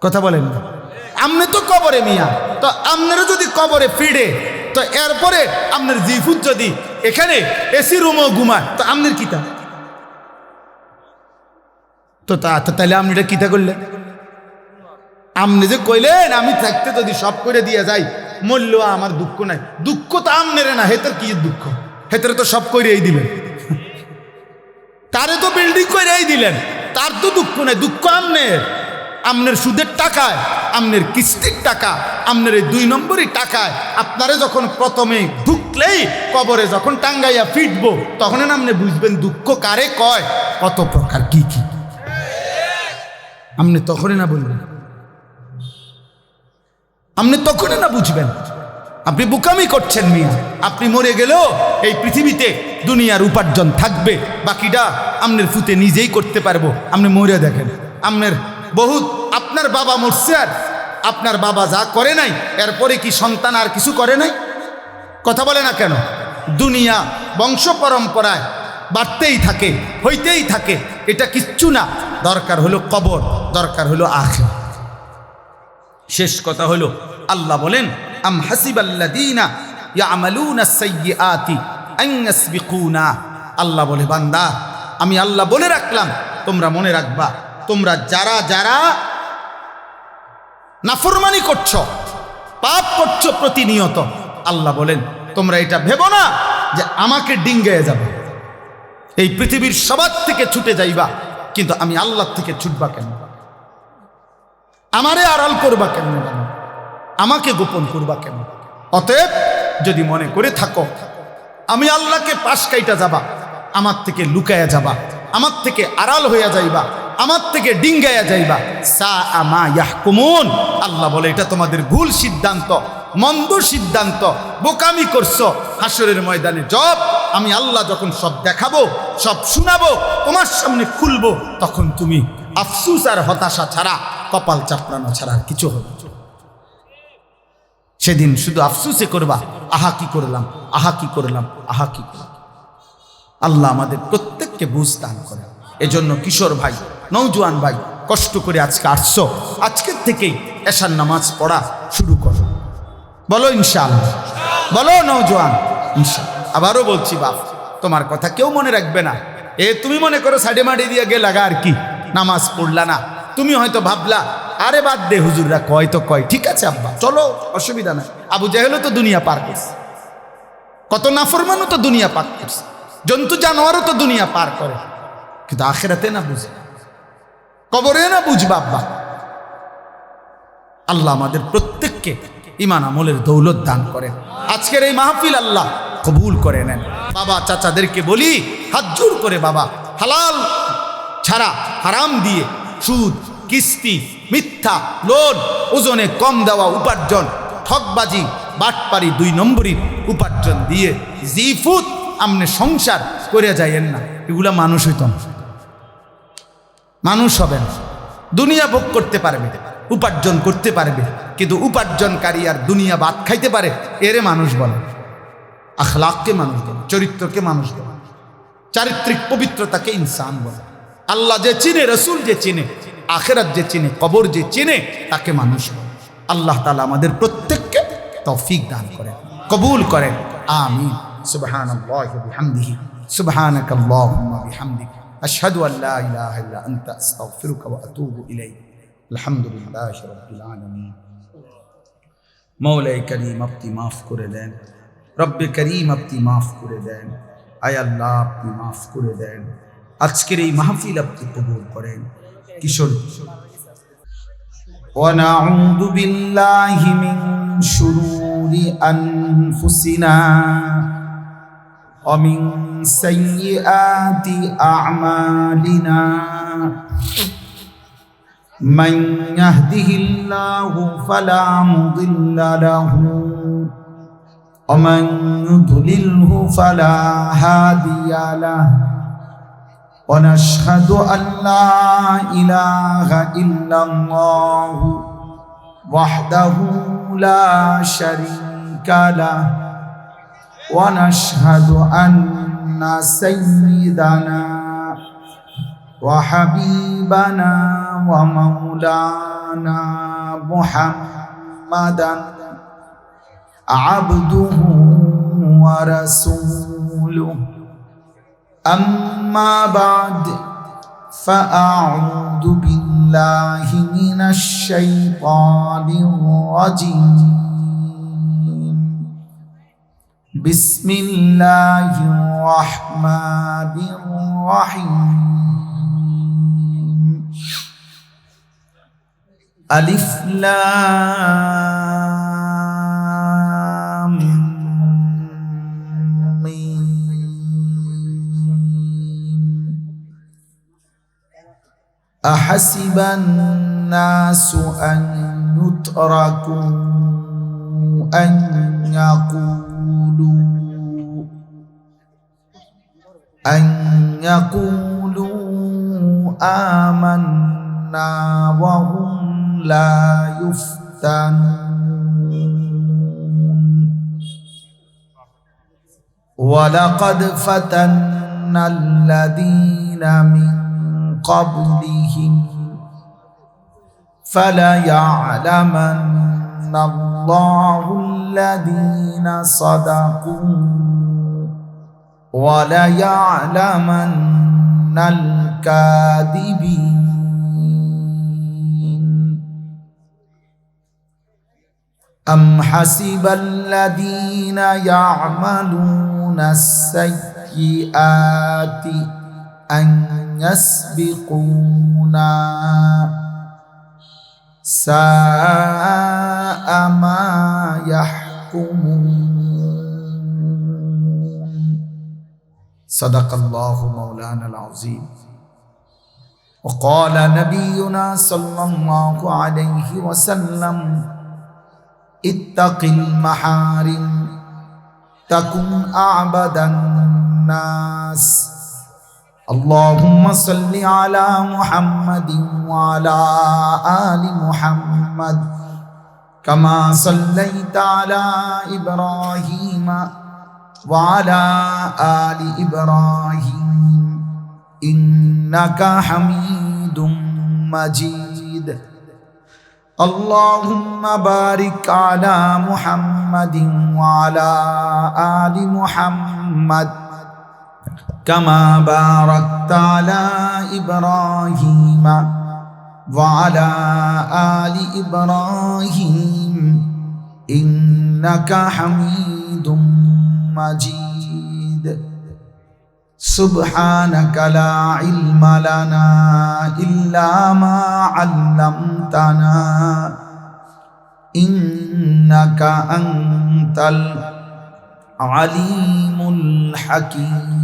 কথা বলেন না, আপনি তো কবরে মিয়া। তো আপনারা যদি কবরে ফিরে, তো এরপরে আপনার জিফুত যদি এখানে এসি রুমও ঘুমায়, তো আপনার কিতা? তো তাহলে আপনি এটা কিতা করলেন? আপনি যে কইলেন আমি থাকতে যদি সব করে দিয়ে যাই, মূল্য আমার দুঃখ নাই, দুঃখ তো আমনের না, হেতের কি দুঃখ? হেতের তো সব করেই দিলেন, তারে তো বিল্ডিং করেই দিলেন, তার তো দুঃখ নাই, দুঃখ আমনের। আমনের সুদের টাকায়, আমনের কিস্তির টাকা, আমনের এই 2 নম্বরই টাকায় আপনারে যখন প্রথমে ঢুকলেই কবরে যখন টাঙ্গাইয়া ফিটবো, তখন আপনি বুঝবেন দুঃখ কারে কয়, কত প্রকার কি কি। আপনি তখনই না বলবেন, আপনি তখনই না বুঝবেন। আপনি বোকামি করছেন মিয়া। আপনি মরে গেলেও এই পৃথিবীতে দুনিয়ার উপার্জন থাকবে, বাকিটা আপনার ফুতে নিজেই করতে পারবো। আপনি মরে দেখেন, আপনার বহুত, আপনার বাবা মরছে, আর আপনার বাবা যা করে নাই, এরপরে কি সন্তান আর কিছু করে নাই? কথা বলে না কেন? দুনিয়া বংশ পরম্পরায় বাড়তেই থাকে, হইতেই থাকে, এটা কিচ্ছু না। দরকার হলো কবর, দরকার হলো আখিরাত। শেষ কথা হলো, আল্লাহ বলেন, আম হাসিবাল্লাযীনা ইয়ামালুনা সাইয়্যাতি আন ইয়াসবিকুনা। আল্লাহ বলে, বান্দা আমি আল্লাহ বলে রাখলাম, তোমরা মনে রাখবা, তোমরা যারা যারা নাফরমানি করছো, পাপ করছো প্রতিনিয়ত, আল্লাহ বলেন তোমরা এটা ভেবো না যে আমাকে ডিঙ্গায়ে যাবে, এই পৃথিবীর সবার থেকে ছুটে যাইবা, কিন্তু আমি আল্লাহ থেকে ছুটবা কেন? আমারে আড়াল করবা কেন? আমাকে গোপন করবা কেন? অতএব যদি মনে করে থাকো আমি আল্লাহকে পাশ কাইটা যাবা, আমার থেকে লুকায়া যাবা, আমার থেকে আড়াল হইয়া যাইবা, আমার থেকে ডিঙ্গায়া যাইবা, সাআ মা ইয়াহকুমুন। আল্লাহ বলে এটা তোমাদের ভুল সিদ্ধান্ত, মন্দ সিদ্ধান্ত, বোকামি করছো। হাসরের ময়দানে জব আমি আল্লাহ যখন সব দেখাবো, সব শোনাবো, তোমার সামনে খুলবো, তখন তুমি আফসুস আর হতাশা ছাড়া, কপাল চাপড়ানো ছাড়া আর কিছু হবে। সেদিন শুধু আফসুসে করবা, আহা কি করলাম, আহা কি করলাম, আহা কি করলাম। আল্লাহ আমাদের প্রত্যেককে বুঝ দান করে। এজন্য কিশোর ভাই, নওজোয়ান ভাই, কষ্ট করে আজকে আসছো, আজকের থেকেই এশার নামাজ পড়া শুরু করো। বলো ইনশাআল্লাহ, বলো নওজোয়ান ইনশাআল্লাহ। আবারও বলছি বাপ, তোমার কথা কেউ মনে রাখবে না। তুমি মনে করো সাইডে মাটি দিয়ে গে লাগা আর কি, নামাজ পড়লা না। তুমি হয়তো ভাবলা আরে বাদ দে, হুজুররা কয় তো কয়, ঠিক আছে আব্বা চলো, অসুবিধা নাই। আবু জাহেলও তো দুনিয়া পার করছে, কত নাফরমানও তো দুনিয়া পার করছে, জন্তু জানোয়ারও তো দুনিয়া পার করে, কিন্তু আখিরাতে না বুঝে, কবরে না বুঝবা আব্বা। আল্লাহ আমাদের প্রত্যেককে ঈমান আমলের দৌলত দান করেন। আজকের এই মাহফিল আল্লাহ কবুল করে নেন। বাবা চাচাদেরকে বলি, হাত জোর করে বাবা, হালাল ছাড়া হারাম দিয়ে, সুদ, কিস্তি, মিথ্যা, লোন, ওজনে কম দেওয়া উপার্জন, ঠকবাজি, বাটপারি, 2 নম্বরই উপার্জন দিয়ে জিফুত আমনে সংসার করে যাইয়েন না। এগুলা মানুষ হইত না, মানুষ হবেন। দুনিয়া ভোগ করতে পারবে, উপার্জন করতে পারবে, কিন্তু উপার্জনকারী আর দুনিয়া ভাত খাইতে পারে, এরে মানুষ বলে। আখলাককে মানুষ বলে, চরিত্রকে মানুষ বলে। চারিত্রিক পবিত্রতাকে ইনসান বলে। আল্লাহ যে চিনে, রসুল যে চিনে, আখিরাত যে চিনে, কবর যে চিনে, তাকে মানুষ বলে। আল্লাহ তাআলা আমাদের প্রত্যেককে তৌফিক দান করেন, কবুল করেন, আমিন। সুবহানাল্লাহি ওয়া বিহামদিহি, সুবহানাকাল্লাহুম্মা বিহামদিকা, আশহাদু আল লা ইলাহা ইল্লা আনতা, আস্তাগফিরুকা ওয়া আতুবু ইলাইক। আলহামদুলিল্লাহি রাব্বিল আলামিন। মৌলাই করিম আপনি মাফ করে দেন, রব্বে করিম আপনি মাফ করে দেন, আয় আল্লাহ আপনি মাফ করে দেন। আজকের এই মাহফিল আপনি কবুল করেন। কিশোর ونعوذ بالله من شرور أنفسنا ومن سيئات أعمالنا من يهده الله فلا مضل له ومن يضلله فلا هادي له ونشهد أن لا إله إلا الله وحده لا شريك له ونشهد أن سيدنا وحبيبنا ومولانا محمدا عبده ورسوله أما بعد فأعوذ بالله من الشيطان الرجيم بسم الله الرحمن الرحيم ألف لام أحسب الناس أن يتركوا أن يقولوا آمنا وهم لا يفتنون ولقد فتنا الذين من قبلهم فليعلمن الله الذين صدقوا وليعلمن الكاذبين أم حسب الذين يعملون السيئات أن يسبقونا ساء ما يحكمون صدق الله مولانا العظيم وقال نبينا صلى الله عليه وسلم اتق المحارم تكن أعبد الناس اللهم صل على محمد وعلى آل محمد كما صليت على إبراهيم وعلى آل إبراهيم إنك حميد مجيد اللهم بارك على محمد وعلى آل محمد كما باركت على إبراهيم وعلى آل إبراهيم إنك حميد مجيد سبحانك لا علم لنا إلا ما علمتنا إنك أنت العليم الحكيم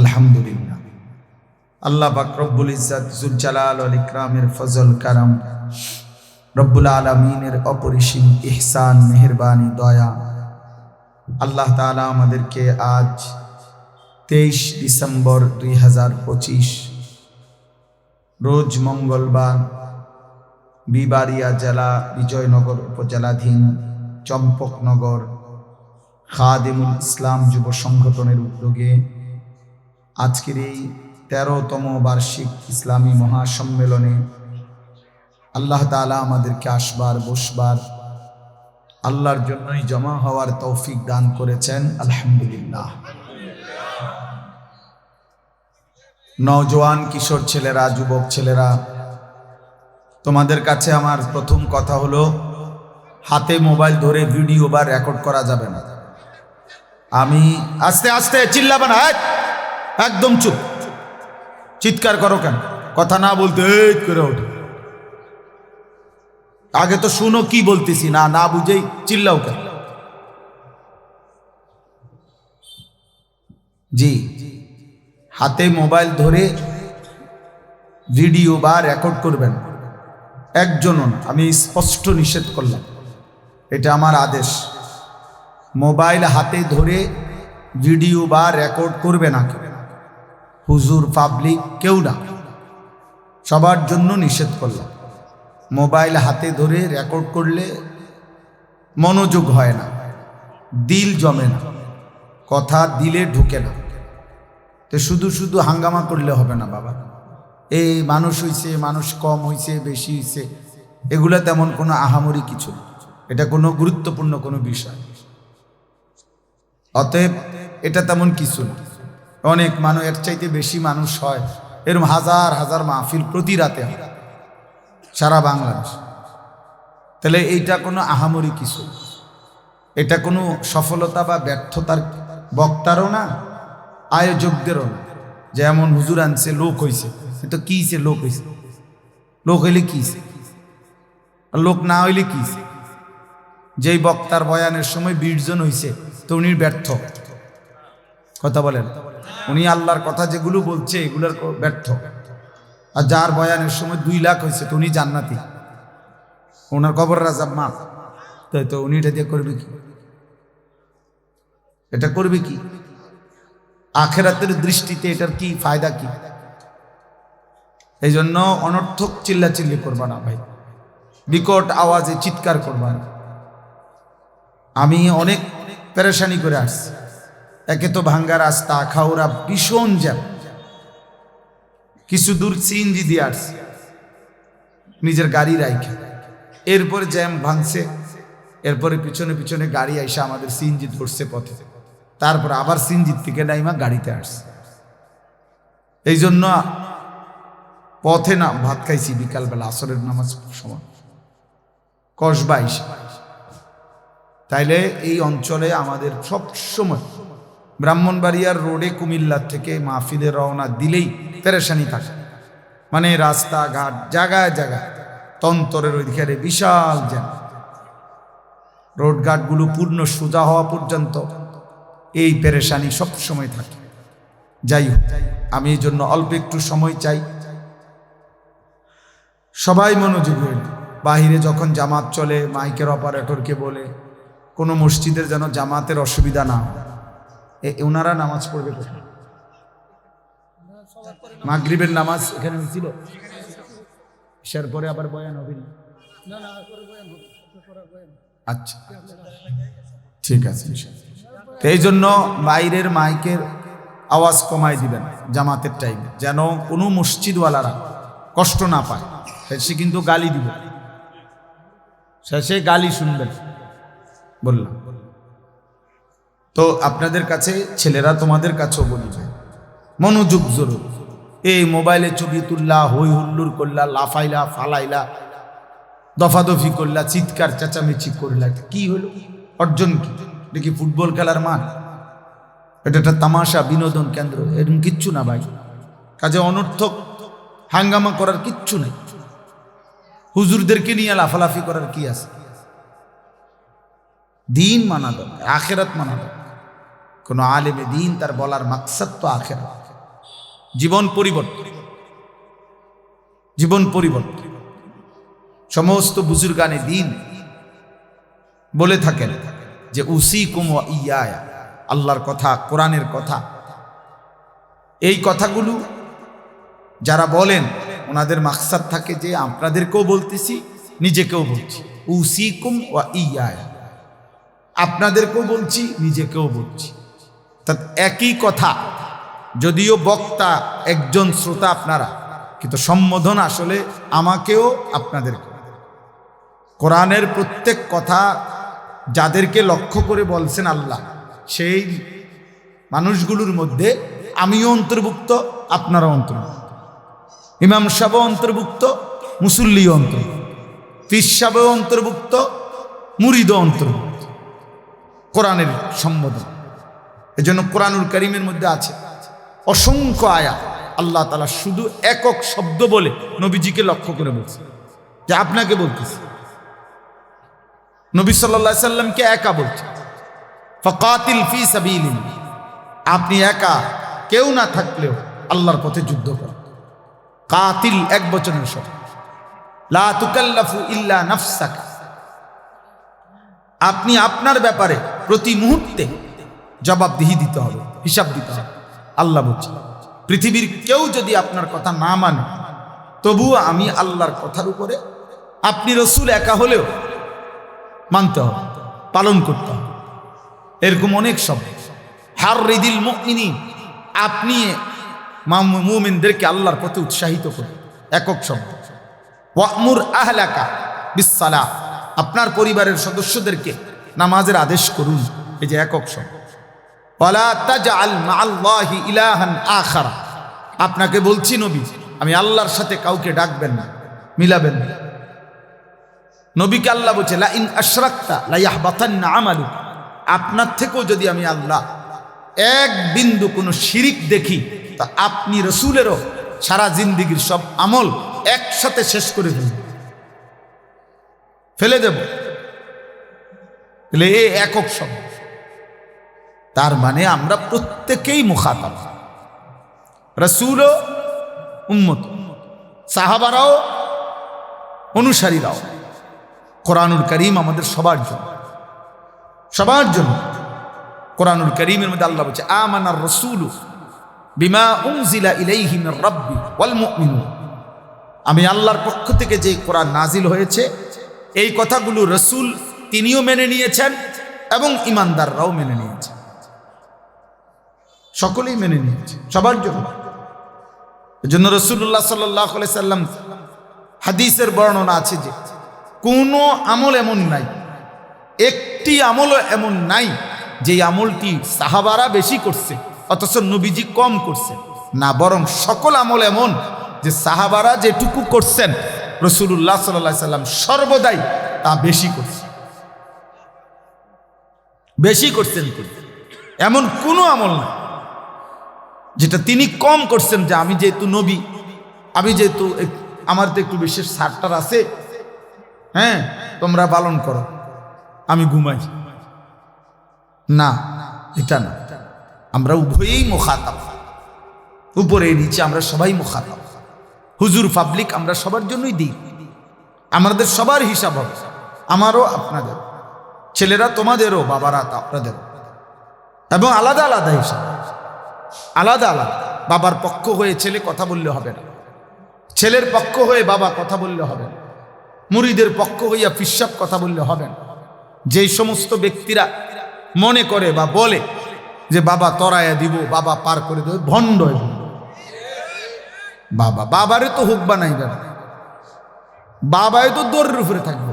আলহামদুলিল্লাহ। আল্লাহ পাক রব্বুল ইজ্জত যুল জালাল ওয়াল ইকরামের ফজল কারাম, রব্বুল আলামিনের অপরিসীম ইহসান, মেহেরবানি, দয়া, আল্লাহ তাআলা আমাদেরকে আজ 23 ডিসেম্বর 2025 রোজ মঙ্গলবার বিবাড়িয়া জেলা বিজয়নগর উপজেলাধীন চম্পকনগর খাদিমুল ইসলাম যুব সংগঠনের উদ্যোগে আজকের এই ১৩তম বার্ষিক ইসলামী মহাসম্মেলনে আল্লাহ তাআলা আমাদেরকে আসবার বসবার আল্লাহর জন্যই জমা হওয়ার তৌফিক দান করেছেন, আলহামদুলিল্লাহ। নওজোয়ান কিশোর ছেলেরা, যুবক ছেলেরা, তোমাদের কাছে আমার প্রথম কথা হলো, হাতে মোবাইল ধরে ভিডিও বা রেকর্ড করা যাবে না। আমি আস্তে আস্তে চিল্লাবে না, একদম চুপ। চিৎকার করো কেন? কথা না বলতে এই করে ওঠো। আগে তো শুনো কি বলতেছি, না না বুঝেই চিল্লাও কেন? জি, হাতে মোবাইল ধরে ভিডিও বা রেকর্ড করবেন একজনও না। আমি স্পষ্ট নিষেধ করলাম, এটা আমার আদেশ। মোবাইল হাতে ধরে ভিডিও বা রেকর্ড করবে না কেউ, হুজুর, পাবলিক, কেউ না। সবার জন্য নিষেধ করলাম। মোবাইল হাতে ধরে রেকর্ড করলে মনোযোগ হয় না, দিল জমে না, কথা দিলে ঢুকে না। তো শুধু শুধু হাঙ্গামা করলে হবে না বাবা। এই মানুষ হইছে, মানুষ কম হইছে, বেশি হইছে, এগুলো তেমন কোনো আহামরি কিছু না। এটা কোনো গুরুত্বপূর্ণ কোনো বিষয়, অতএব এটা তেমন কিছু না। অনেক মানুষ, এর চাইতে বেশি মানুষ হয়, এরকম হাজার হাজার মাহফিল প্রতি রাতে হয় সারা বাংলাদেশ। তাহলে এইটা কোনো আহামরি কিছু, এটা কোনো সফলতা বা ব্যর্থতার বক্তারও না, আয়োজকদেরও না। যেমন হুজুর আনছে, লোক হইছে, তো কি হইছে? লোক হইছে। লোক হইলে কি হইছে? লোক না হইলে কি হইছে? যেই বক্তার বয়ানের সময় 20 জন হইছে, তো উনি ব্যর্থ। কথা বলেন, উনি আল্লাহর কথা যেগুলো বলছে এগুলোর ব্যর্থ। আর যার বয়ানের সময় 2 লাখ হয়েছে, তো উনি জান্নাতি, ওনার কবর রাজাব মাফ। তাই তো উনি এটা দিয়ে করবে কি? এটা করবে কি? আখেরাতের দৃষ্টিতে এটার কি ফায়দা কি? এই জন্য অনর্থক চিল্লাচিল্লি করবা না ভাই, বিকট আওয়াজে চিৎকার করবা না। আমি অনেক পেরেশানি করে আসছি। একে তো ভাঙ্গা রাস্তা, খাওয়া ভীষণ জ্যাম, কিছু দূর সিএনজি দিয়ে আসছি নিজের গাড়ি রাইখে, এরপরে জ্যাম ভাঙছে, এরপরে পিছনে পিছনে গাড়ি আইসা আমাদের সিএনজি ধরছে পথে, তারপর আবার সিএনজির থেকে নাইমা গাড়িতে আসছে। এই জন্য পথে না ভাত খাইছি বিকালবেলা, আসরের নামাজ সময় কসবা আইসা। তাইলে এই অঞ্চলে আমাদের সব সময় ব্রাহ্মণবাড়িয়ার রোডে কুমিল্লার থেকে মাহফিলে রওনা দিলেই পেরেশানি থাকে। মানে রাস্তাঘাট জায়গায় জায়গায় তন্তরের ওইখানে বিশাল জ্যাম। রোডঘাটগুলো পূর্ণ সোজা হওয়া পর্যন্ত এই পেরেশানি সব সময় থাকে। যাই হোক, আমি এই জন্য অল্প একটু সময় চাই, সবাই মনোযোগী হইল। বাহিরে যখন জামাত চলে, মাইকের অপারেটরকে বলে কোনো মসজিদের যেন জামাতের অসুবিধা না হয়। ওনারা নামাজ পড়বে কোথায়? মাগরিবের নামাজ এখানে হয়েছিল, ইশার পরে আবার বয়ান হবে না? আচ্ছা, ঠিক আছে। এই জন্য বাইরের মাইকের আওয়াজ কমাই দিবেন জামাতের টাইমে, যেন কোনো মসজিদওয়ালারা কষ্ট না পায়। সে কিন্তু গালি দিব, শেষে গালি শুনবেন বললাম। তো আপনাদের কাছে ছেলেরা, তোমাদের কাছেও বলি, মনোযোগ জরুরি। এই মোবাইলে ছবি তুললা, হই হুল্লুর করলা, লাফাইলা, ফালাইলা, দফাদফি করলা, চিৎকার চেঁচামেচি করলা, কি হলো? অর্জন কি? দেখি ফুটবল খেলার মাঠ? এটা একটা তামাশা, বিনোদন কেন্দ্র? এরকম কিচ্ছু না ভাই। কাজে অনর্থক হাঙ্গামা করার কিচ্ছু নেই। হুজুরদেরকে নিয়ে লাফালাফি করার কি আছে? দিন মানা দরকার, আখেরাত মানা দরকার। কোন আলেমে দিন তার বলার মাকসাদ তো আখেরাত, জীবন পরিবর্তন, জীবন পরিবর্তন। সমস্ত বুজুর্গানে দিন বলে থাকেন যে উসিকুম ওয়া ইয়া, আল্লাহর কথা, কোরআনের কথা। এই কথাগুলো যারা বলেন ওনাদের মাকসাদ থাকে যে আপনাদেরকেও বলতেছি, নিজেকেও বলছি, উসিকুম ওয়া ইয়া, আপনাদেরকেও বলছি, নিজেকেও বলছি। তা একই কথা, যদিও বক্তা একজন, শ্রোতা আপনারা, কিন্তু সম্বোধন আসলে আমাকেও আপনাদেরকে। কোরআনের প্রত্যেক কথা যাদেরকে লক্ষ্য করে বলছেন আল্লাহ, সেই মানুষগুলোর মধ্যে আমিও অন্তর্ভুক্ত, আপনারাও অন্তর্ভুক্ত। ইমাম সাহেবও অন্তর্ভুক্ত, মুসল্লিও অন্তর্ভুক্ত, পীর সাহেবও অন্তর্ভুক্ত, মুরিদও অন্তর্ভুক্ত। কোরআনের সম্বোধন। এজন্য কোরআনুল কারীমের মধ্যে আছে অসংখ্য আয়াত, আল্লাহ তাআলা শুধু একক শব্দ বলে নবীজিকে লক্ষ্য করে বলছে, যে আপনাকে বলতেছে। নবী সাল্লাল্লাহু আলাইহি সাল্লামকে একা বলছে, ফাকাতিল ফি সাবিলিল্লাহ, আপনি একা, কেউ না থাকলেও আল্লাহর পথে যুদ্ধ করেন। কাতিল এক বচনের শব্দ, লা তুকাল্লাফু ইল্লা নাফসাকা, আপনি আপনার ব্যাপারে প্রতি মুহূর্তে জবাবদিহি দিতে হবে, হিসাব দিতে হবে। আল্লাহ বলছে পৃথিবীর কেউ যদি আপনার কথা না মানে, তবুও আমি আল্লাহর কথার উপরে আপনি রসুল একা হলেও মানতে হবে, পালন করতে হবে। এরকম অনেক শব্দ। হাররিদিল মুমিনিন, আপনি মুমিনদেরকে আল্লাহর পথে উৎসাহিত করুন, একক শব্দ। ওয়ামুর আহলাকা বিসসালাহ, আপনার পরিবারের সদস্যদেরকে নামাজের আদেশ করুন, এই যে একক শব্দ। ওয়ালা তাজআল মাআল্লাহি ইলাহান আখারা, আপনাকে বলছি নবী, আমি আল্লাহর সাথে কাউকে ডাকবেন না, মিলাবেন না। নবীকে আল্লাহ বলছে লা ইন আশরাকতা লা ইয়াহবাতান্না আমালুক, আপনার থেকেও যদি আমি আল্লাহ এক বিন্দু কোনো শিরিক দেখি, তা আপনি রসুলেরও সারা জিন্দিগির সব আমল একসাথে শেষ করে ফেলে দেব। এই একক শব্দ। তার মানে আমরা প্রত্যেকেই মুখাতাব, রসুলও উম্মত, সাহাবারাও অনুসারীরাও। কোরআনুল কারীম আমাদের সবার জন্য, সবার জন্য। কোরআনুল কারীমের মধ্যে আল্লাহ বলছে আমানার রাসূলু বিমা উনজিলা ইলাইহি মির রাব্বি ওয়াল মুমিনুন, আমি আল্লাহর পক্ষ থেকে যে কোরআন নাজিল হয়েছে, এই কথাগুলো রসুল তিনিও মেনে নিয়েছেন এবং ইমানদাররাও মেনে নিয়েছেন, সকলেই মেনে নিয়েছে, সবার জন্য। এজন্য রাসূলুল্লাহ সাল্লাল্লাহু আলাইহি সাল্লাম হাদিসের বর্ণনা আছে যে কোনো আমল এমন নাই, একটি আমলও এমন নাই যে আমলটি সাহাবারা বেশি করছে অথচ নবীজি কম করছে না, বরং সকল আমল এমন যে সাহাবারা যেটুকু করছেন রাসূলুল্লাহ সাল্লাল্লাহু আলাইহি সাল্লাম সর্বদাই তা বেশি করছে, বেশি করছেন। এমন কোনো আমল না যেটা তিনি কম করছেন, যে আমি যেহেতু নবী, আমি যেহেতু আমার তো একটু বিশেষ ছাড়টার আছে, হ্যাঁ তোমরা পালন করো, আমি ঘুমাই না, এটা না। আমরা উভয়েই মুখাতাব, উপরে নিচে আমরা সবাই মুখাতাব। হুজুর পাবলিক আমরা সবার জন্যই দিই, আমাদের সবার হিসাব হবে, আমারও আপনাদের, ছেলেরা তোমাদেরও, বাবারা আপনাদের, এবং আলাদা আলাদা হিসাব, আলাদা আলাদা। বাবার পক্ষ হয়ে ছেলে কথা বললে হবে না, ছেলের পক্ষ হয়ে বাবা কথা বললে হবে না, মুরিদের পক্ষ হইয়া ফিসাব কথা বললে হবে না। যেই সমস্ত ব্যক্তিরা মনে করে বা বলে যে বাবা তরায়া দিব, বাবা পার করে দেবে, ভণ্ড। বাবা বাবারে তো হুক বানাইবেন, বাবাই তো দৌড়ের উপরে থাকবে,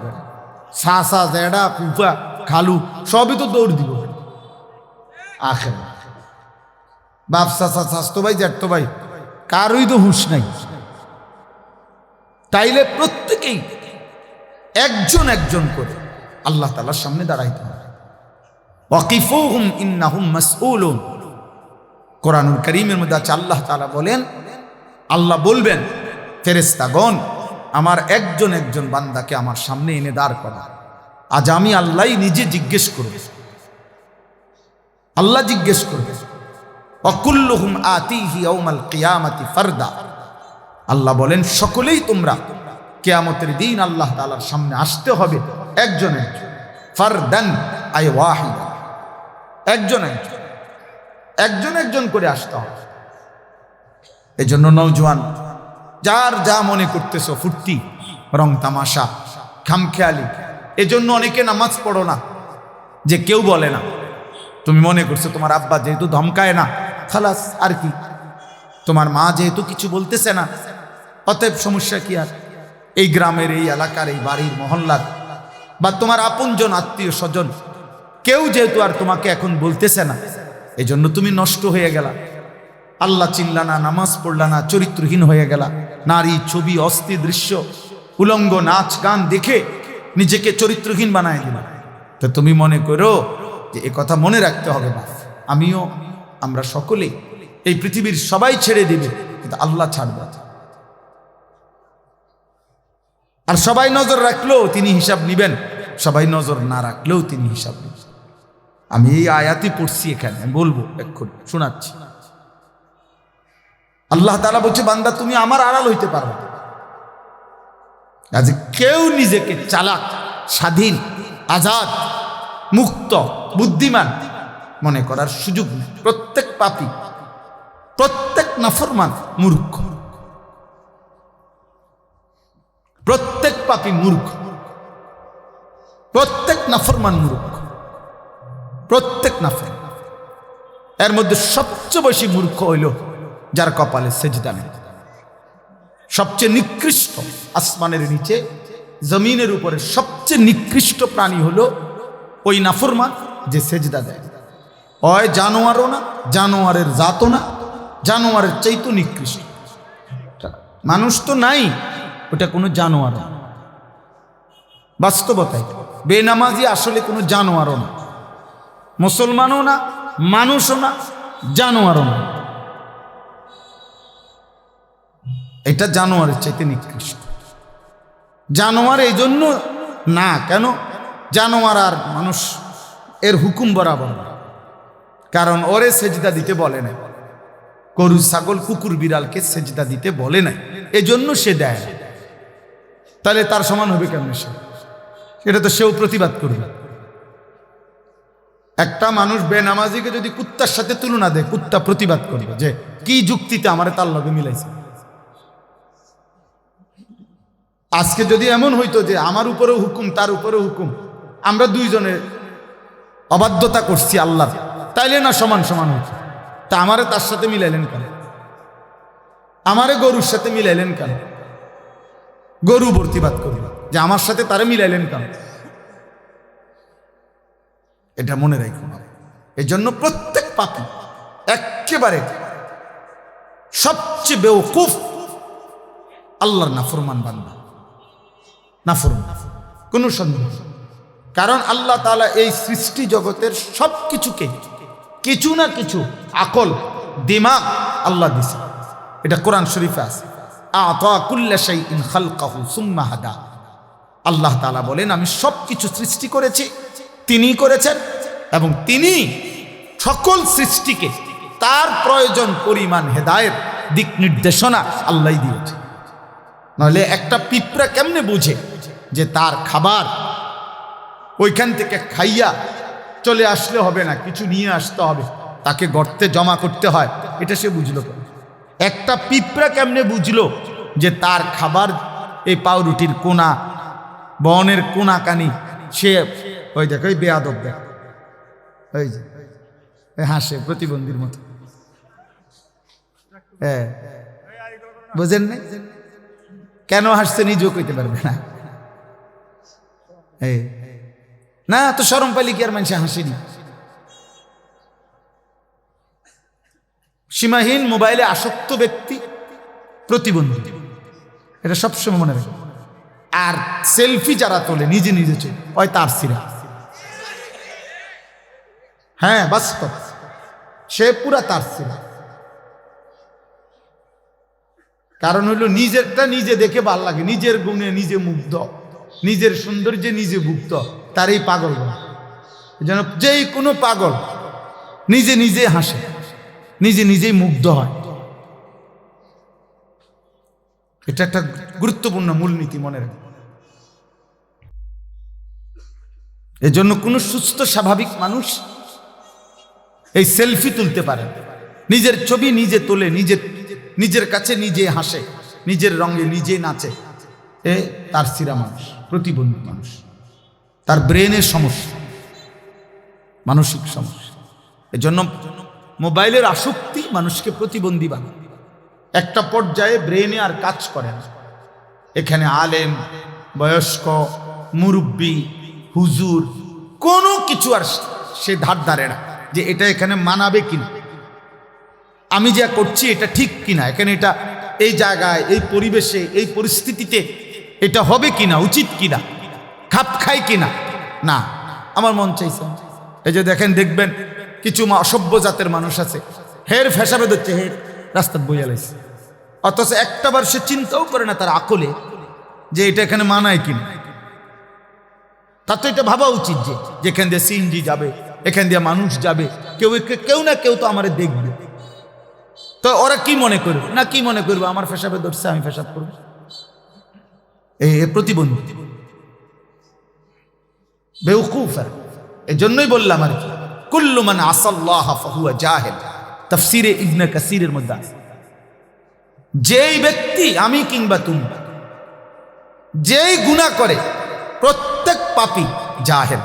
শাসা জেডা ফুফা খালু সবই তো দৌড় দিব। আখের বাপ চাচা স্বাস্থ্য ভাই জ্যাঠতো ভাই কারোই তো হুঁশ নাই। তাইলে প্রত্যেকেই একজন একজন করে আল্লাহ তাআলার সামনে দাঁড়াইতে হবে। ওয়াকিফুহুম ইন্নাহুম মাসউলুন, কোরআনুল কারীমের মধ্যে আছে আল্লাহ তাআলা বলেন, আল্লাহ বলবেন ফেরেশতাগণ আমার একজন একজন বান্দাকে আমার সামনে এনে দাঁড় করা, আজ আমি আল্লাহ নিজে জিজ্ঞেস করব, আল্লাহ জিজ্ঞেস করবে। ওয়াকুল্লুহুম আতিহি ইয়াউমাল কিয়ামাতি ফারদা, আল্লাহ বলেন সকলেই তোমরা কিয়ামতের দিন আল্লাহ তাআলার সামনে আসতে হবে একজন একজন, ফারদান আই ওয়াহিদা, একজন একজন, একজন একজন করে আসতে হবে। এজন্য নওজোয়ান যার যা মনে করতেছো, ফুর্তি রং তামাশা খামখেয়ালি, এজন্য অনেকে নামাজ পড়ো না, যে কেউ বলে না। তুমি মনে করছো তোমার আব্বা যেহেতু ধমকায় না, খালাস, আর কি, তোমার মা যেহেতু কিছু বলতেছে না, অতএব সমস্যা কি আর? এই গ্রামের, এই এলাকার, এই বাড়ির, মহল্লার বা তোমার আপনজন, আত্মীয় স্বজন কেউ যেহেতু আর তোমাকে এখন বলতেছে না, এই জন্য তুমি নষ্ট হয়ে গেলা। আল্লাহ চিনলা না, নামাজ পড়লা না, চরিত্রহীন হয়ে গেলা। নারী, ছবি, অস্থির দৃশ্য, উলঙ্গ নাচ গান দেখে নিজেকে চরিত্রহীন বানায় দিলা। তো তুমি মনে করো যে এ কথা মনে রাখতে হবে, বাপ, আমিও, আমরা সকলেই, এই পৃথিবীর সবাই ছেড়ে দিবে, কিন্তু আল্লাহ ছাড়বে। আর সবাই নজর রাখলেও তিনি হিসাব নিবেন, সবাই নজর না রাখলেও তিনি হিসাব নেবেন। আমি এই আয়াতই পড়ছি, এখানে বলবো, এক্ষুনি শোনাচ্ছি। আল্লাহ তাআলা বলছে, বান্দা তুমি আমার আড়াল হইতে পারবে না। আজ কেউ নিজেকে চালাক, স্বাধীন, আজাদ, মুক্ত, বুদ্ধিমান মনে করার সুযোগ নেই। প্রত্যেক পাপী, প্রত্যেক নাফরমান মূর্খ, প্রত্যেক পাপী মূর্খ, প্রত্যেক নাফরমান মূর্খ, প্রত্যেক নাফরমান। এর মধ্যে সবচেয়ে বেশি মূর্খ হইল যার কপালে সেজদা নেই। সবচেয়ে নিকৃষ্ট, আসমানের নিচে জমিনের উপরে সবচেয়ে নিকৃষ্ট প্রাণী হলো ওই নাফরমান যে সেজদা দেয়। হয় জানোয়ারও না, জানোয়ারের জাতও না, জানোয়ারের চাইতো নিকৃষ্ট। মানুষ তো নাই, ওটা কোনো জানোয়ার না। বাস্তবতায় বেনামাজি আসলে কোনো জানোয়ারও না, মুসলমানও না, মানুষও না, জানোয়ারও না। এটা জানোয়ারের চাইতে নিকৃষ্ট। জানোয়ার এই জন্য না, কেন? জানোয়ার আর মানুষ এর হুকুম বরাবর, কারণ ওরে সেজদা দিতে বলে নাই। গরু, ছাগল, কুকুর, বিড়ালকে সেজদা দিতে বলে নাই, এজন্য সে দেয়। তাহলে তার সমান হবে কেমন? সেটা তো সেও প্রতিবাদ করবে। একটা মানুষ বেনামাজিকে যদি কুত্তার সাথে তুলনা দেয়, কুত্তা প্রতিবাদ করবে যে কি যুক্তিতে আমারে তার লগে মিলাইছে। আজকে যদি এমন হইতো যে আমার উপরেও হুকুম, তার উপরেও হুকুম, আমরা দুইজনের অবাধ্যতা করছি আল্লাহ, তাইলে না সমান সমান হইতো। তা আমারে তার সাথে মিলাইলেন কেন? আমারে গরুর সাথে মিলাইলেন কেন? গরু প্রতিবাদ করবে যে আমার সাথে তারে মিলাইলেন কেন? এটা মনে রাখুন। এই জন্য প্রত্যেক পাপী একেবারে সবচেয়ে বেওকুফ আল্লাহর নাফরমান বান্দা, নাফরমান, কোনো সন্দেহ। কারণ আল্লাহ তাআলা এই সৃষ্টি জগতের সব কিছুকে কিছু না কিছু আকল, দিমাগ আল্লাহ দিছে। এটা কোরআন শরীফে আছে, আতা কুল্লা শাইইন খালকাহু সুম্মা হাদা। আল্লাহ তাআলা বলেন, আমি সব কিছু সৃষ্টি করেছি, তিনিই করেছেন, এবং তিনি সকল সৃষ্টিকে তার প্রয়োজন পরিমাণ হেদায়েত, দিক নির্দেশনা আল্লাহই দিয়েছে। নাহলে একটা পিঁপড়া কেমনে বুঝে যে তার খাবার ওইখান থেকে খাইয়া চলে আসলে হবে না, কিছু নিয়ে আসতে হবে, তাকে গর্তে জমা করতে হয়? এটা সে বুঝলো কেন? একটা পিঁপড়া কেমনে বুঝলো যে তার খাবার এই পাউরুটির কোনা, বনের কোনা কানি? সে ওই দেখো, ওই বেয়াদব দেখ, ওই যে হাসে প্রতিবন্ধীর মতো। হ্যাঁ, বুঝেন না কেন হাসছে? নিজেও কইতে পারবে না। না তো শরম পাইলে কি আর মানুষে হাসেনি? সীমাহীন মোবাইলে আসক্ত ব্যক্তি প্রতিবন্ধী, এটা সবসময় মনে রাখবে। আর সেলফি যারা তোলে নিজে নিজে চলে, ওই তার সিরা। হ্যাঁ, বাস্তব, সে পুরা তার সিরা। কারণ হইল নিজেরটা নিজে দেখে ভাল লাগে, নিজের গুণে নিজে মুগ্ধ, নিজের সৌন্দর্যে নিজে ভুক্ত, তারই পাগল বলে। যেন যেই কোনো পাগল নিজে নিজে হাসে, নিজে নিজেই মুগ্ধ হয়। এটা একটা গুরুত্বপূর্ণ মূলনীতি, মনে রাখবে। এজন্য কোনো সুস্থ স্বাভাবিক মানুষ এই সেলফি তুলতে পারে, নিজের ছবি নিজে তোলে, নিজের কাছে নিজে হাসে, নিজের রঙে নিজে নাচে, এ তার সিরা মানুষ, প্রতিবন্ধী মানুষ, তার ব্রেনের সমস্যা। মানসিক সমস্যা। এজন্য মোবাইলের আসক্তি মানুষকে প্রতিবন্ধী বানায়। একটা পর্যায়ে ব্রেনে আর কাজ করে না। এখানে আলেম, বয়স্ক, মুরব্বী, হুজুর কোনো কিছু আর সে ধার ধারে না যে এটা এখানে মানাবে কিনা, আমি যা করছি এটা ঠিক কিনা, এখানে এটা এই জায়গায়, এই পরিবেশে, এই পরিস্থিতিতে এটা হবে কিনা, উচিত কিনা, খাপ খায় কিনা। না, আমার মন চাইছে। এই যে দেখবেন কিছু অসভ্য জাতের মানুষ আছে, হের ফেসাবে ধরছে, হের রাস্তার বইয়া লাইছে, অথচ একটাবার সে চিন্তাও করে না তার আকলে যে এটা এখানে মানায় কিনা। তার তো এটা ভাবা উচিত যে যেখান দিয়ে সিএনজি যাবে, এখান দিয়ে মানুষ যাবে, কেউ না কেউ তো আমার দেখবে। তো ওরা কি মনে করবে না কি মনে করবে, আমার ফেসাবে ধরছে, আমি ফেসাব করবো, এই প্রতিবন্ধী বেউকুফ। এই জন্যই বললাম আর কি, কুল্লু মান আসাল্লাহ ফাহুয়া জাহিল, তাফসিরে ইবনে কাসিরের মধ্যে আছে। যেই ব্যক্তি, আমি কিংবা তুমি, যেই গুনাহ করে প্রত্যেক পাপী জাহেল,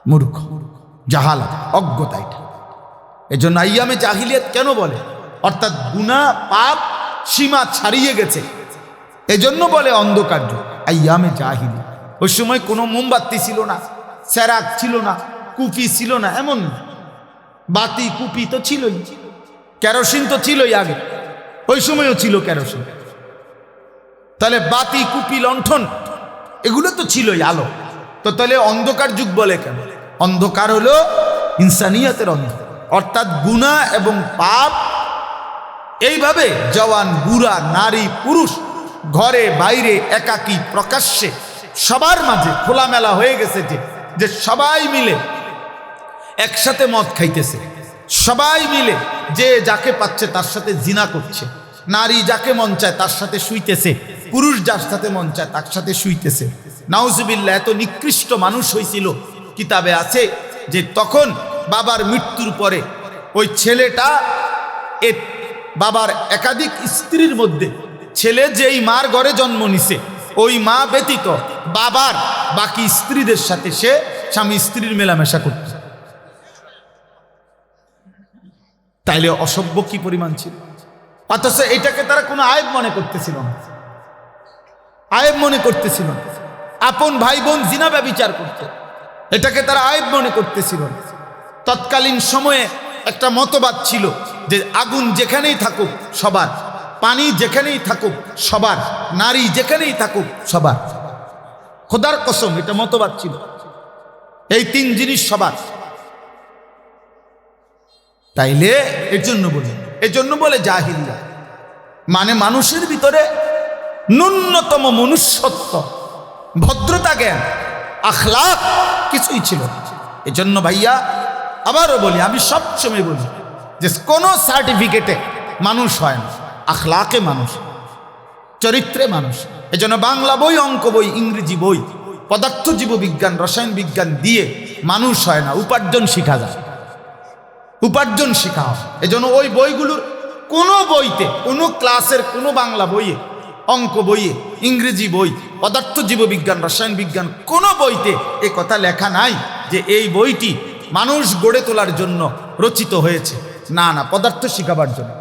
মূর্খ, জাহালাত, অজ্ঞতা। এটা এই জন্য আইয়ামে জাহিলিয়াত কেন বলে, অর্থাৎ গুনাহ পাপ সীমা ছাড়িয়ে গেছে, এজন্য বলে অন্ধকার যুগ, আইয়ামে জাহিলিয়াত। ওই সময় কোনো মোমবাতি ছিল না, চেরাগ ছিল না, কুপি ছিল না, এমন বাতি কুপি তো ছিলই, কেরোসিন তো ছিলই আগে, ওই সময়ও ছিল কেরোসিন। তাহলে বাতি, কুপি, লণ্ঠন এগুলো তো ছিলই, আলো। তো তাহলে অন্ধকার যুগ বলে কেন? অন্ধকার হলো ইনসানিয়াতের অন্ধকার, অর্থাৎ গুনাহ এবং পাপ এইভাবে জওয়ান, বুড়া, নারী, পুরুষ, ঘরে বাইরে, একাকী, প্রকাশ্যে, সবার মাঝে খোলামেলা হয়ে গেছে যে সবাই মিলে একসাথে মদ খাইতেছে, সবাই মিলে যে যাকে পাচ্ছে তার সাথে জিনা করছে, নারী যাকে মন চায় তার সাথে শুইতেছে, পুরুষ যার সাথে মন চায় তার সাথে শুইতেছে। নাউজুবিল্লাহ। এত নিকৃষ্ট মানুষ হয়েছিল, কিতাবে আছে যে তখন বাবার মৃত্যুর পরে ওই ছেলেটা বাবার একাধিক স্ত্রীর মধ্যে ছেলে যেই মার ঘরে জন্ম নিছে ওই মা ব্যতীত বাবার বাকি স্ত্রীদের সাথে সে স্বামী স্ত্রীর মেলামেশা করত। তাইলে অসভ্য কি পরিমাণ ছিল। অথচ এটাকে তারা কোনো আয়েব মনে করতেছিল না, আয়েব মনে করতেছিল না। আপন ভাই বোন জিনা ব্যভিচার করত, এটাকে তারা আয়েব মনে করতেছিল না। তৎকালীন সময়ে একটা মতবাদ ছিল যে আগুন যেখানেই থাকুক সবার, পানি যেখানেই থাকুক সবার, নারী যেখানেই থাকুক সবার। খোদার কসম, এটা মতবাদ ছিল, এই তিন জিনিস সবার। তাইলে এর জন্য বলে জাহিলিয়াত, মানে মানুষের ভিতরে ন্যূনতম মনুষ্যত্ব, ভদ্রতা, জ্ঞান, আখলাক কিছুই ছিল। এজন্য ভাইয়া আবারও বলি, আমি সবসময় বলি যে কোনো সার্টিফিকেটে মানুষ হয় না, আখলাকে মানুষ, চরিত্রে মানুষ। এজন্য বাংলা বই, অঙ্ক বই, ইংরেজি বই, পদার্থ জীববিজ্ঞান, রসায়ন বিজ্ঞান দিয়ে মানুষ হয় না, উপার্জন শিখা যায়, উপার্জন শিখা হয়। এজন্য ওই বইগুলোর কোনো বইতে, কোনো ক্লাসের কোনো বাংলা বইয়ে, অঙ্ক বইয়ে, ইংরেজি বই, পদার্থ জীববিজ্ঞান, রসায়ন বিজ্ঞান কোনো বইতে এ কথা লেখা নাই যে এই বইটি মানুষ গড়ে তোলার জন্য রচিত হয়েছে। না না, পদার্থ শিখাবার জন্য,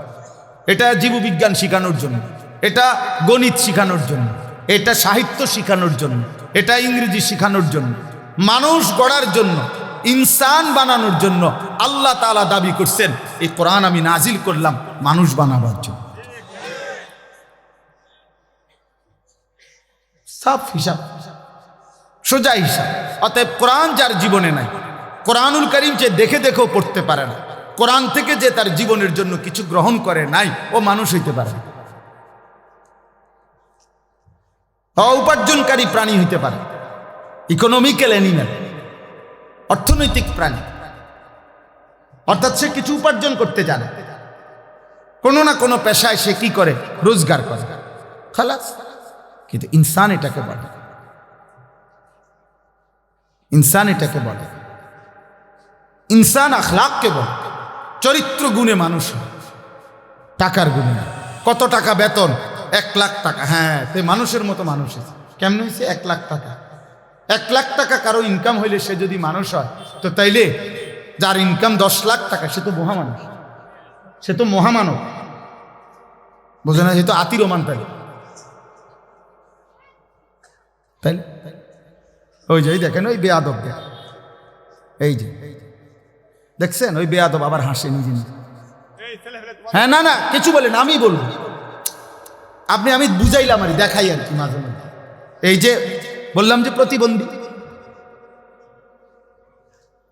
এটা জীববিজ্ঞান শিখানোর জন্য, এটা গণিত শিখানোর জন্য, এটা সাহিত্য শিখানোর জন্য, এটা ইংরেজি শিখানোর জন্য, মানুষ গড়ার জন্য, ইনসান বানানোর জন্য আল্লাহ তাআলা দাবি করছেন এই কোরআন আমি নাজিল করলাম মানুষ বানাবার জন্য। সব হিসাব, সোজা হিসাব। অতএব কোরআন যার জীবনে নাই, কোরআনুল কারীম যে দেখে দেখেও পড়তে পারে না, কোরআন থেকে যে তার জীবনের জন্য কিছু গ্রহণ করে নাই, ও মানুষ হইতে পারে না, উপার্জনকারী প্রাণী হইতে পারে, ইকোনমিক্যাল অ্যানিম্যাল, অর্থনৈতিক প্রাণী, অর্থাৎ সে কিছু উপার্জন করতে জানে, কোনো না কোনো পেশায় সে কি করে, রোজগার করে, খালাস। কিন্তু ইনসান এটাকে বলে, ইনসান এটাকে বলে, ইনসান আখলাককে বলে, চরিত্র গুণে মানুষ হয়, টাকার গুণে না। কত টাকা বেতন? 1 লাখ টাকা। হ্যাঁ, তে মানুষের মতো মানুষ। কেমন হয়েছে 1 লাখ টাকা? 1 লাখ টাকা কারো ইনকাম হইলে সে যদি মানুষ হয়, তো তাইলে যার ইনকাম 10 লাখ টাকা সে তো মহামানব, সে তো মহামানব, বোঝে না? সে তো আতি রোমান। তাই ওই যে দেখেন ওই বেয়াদব, এই যে দেখছেন ওই বেয়াদব আবার হাসে নিজে নিজে। হ্যাঁ, না না কিছু বলেন, আমি বলবো, আমি বুঝাইলাম আর দেখাই আর কি মাঝে মাঝে। এই যে বললাম যে প্রতিবন্ধী,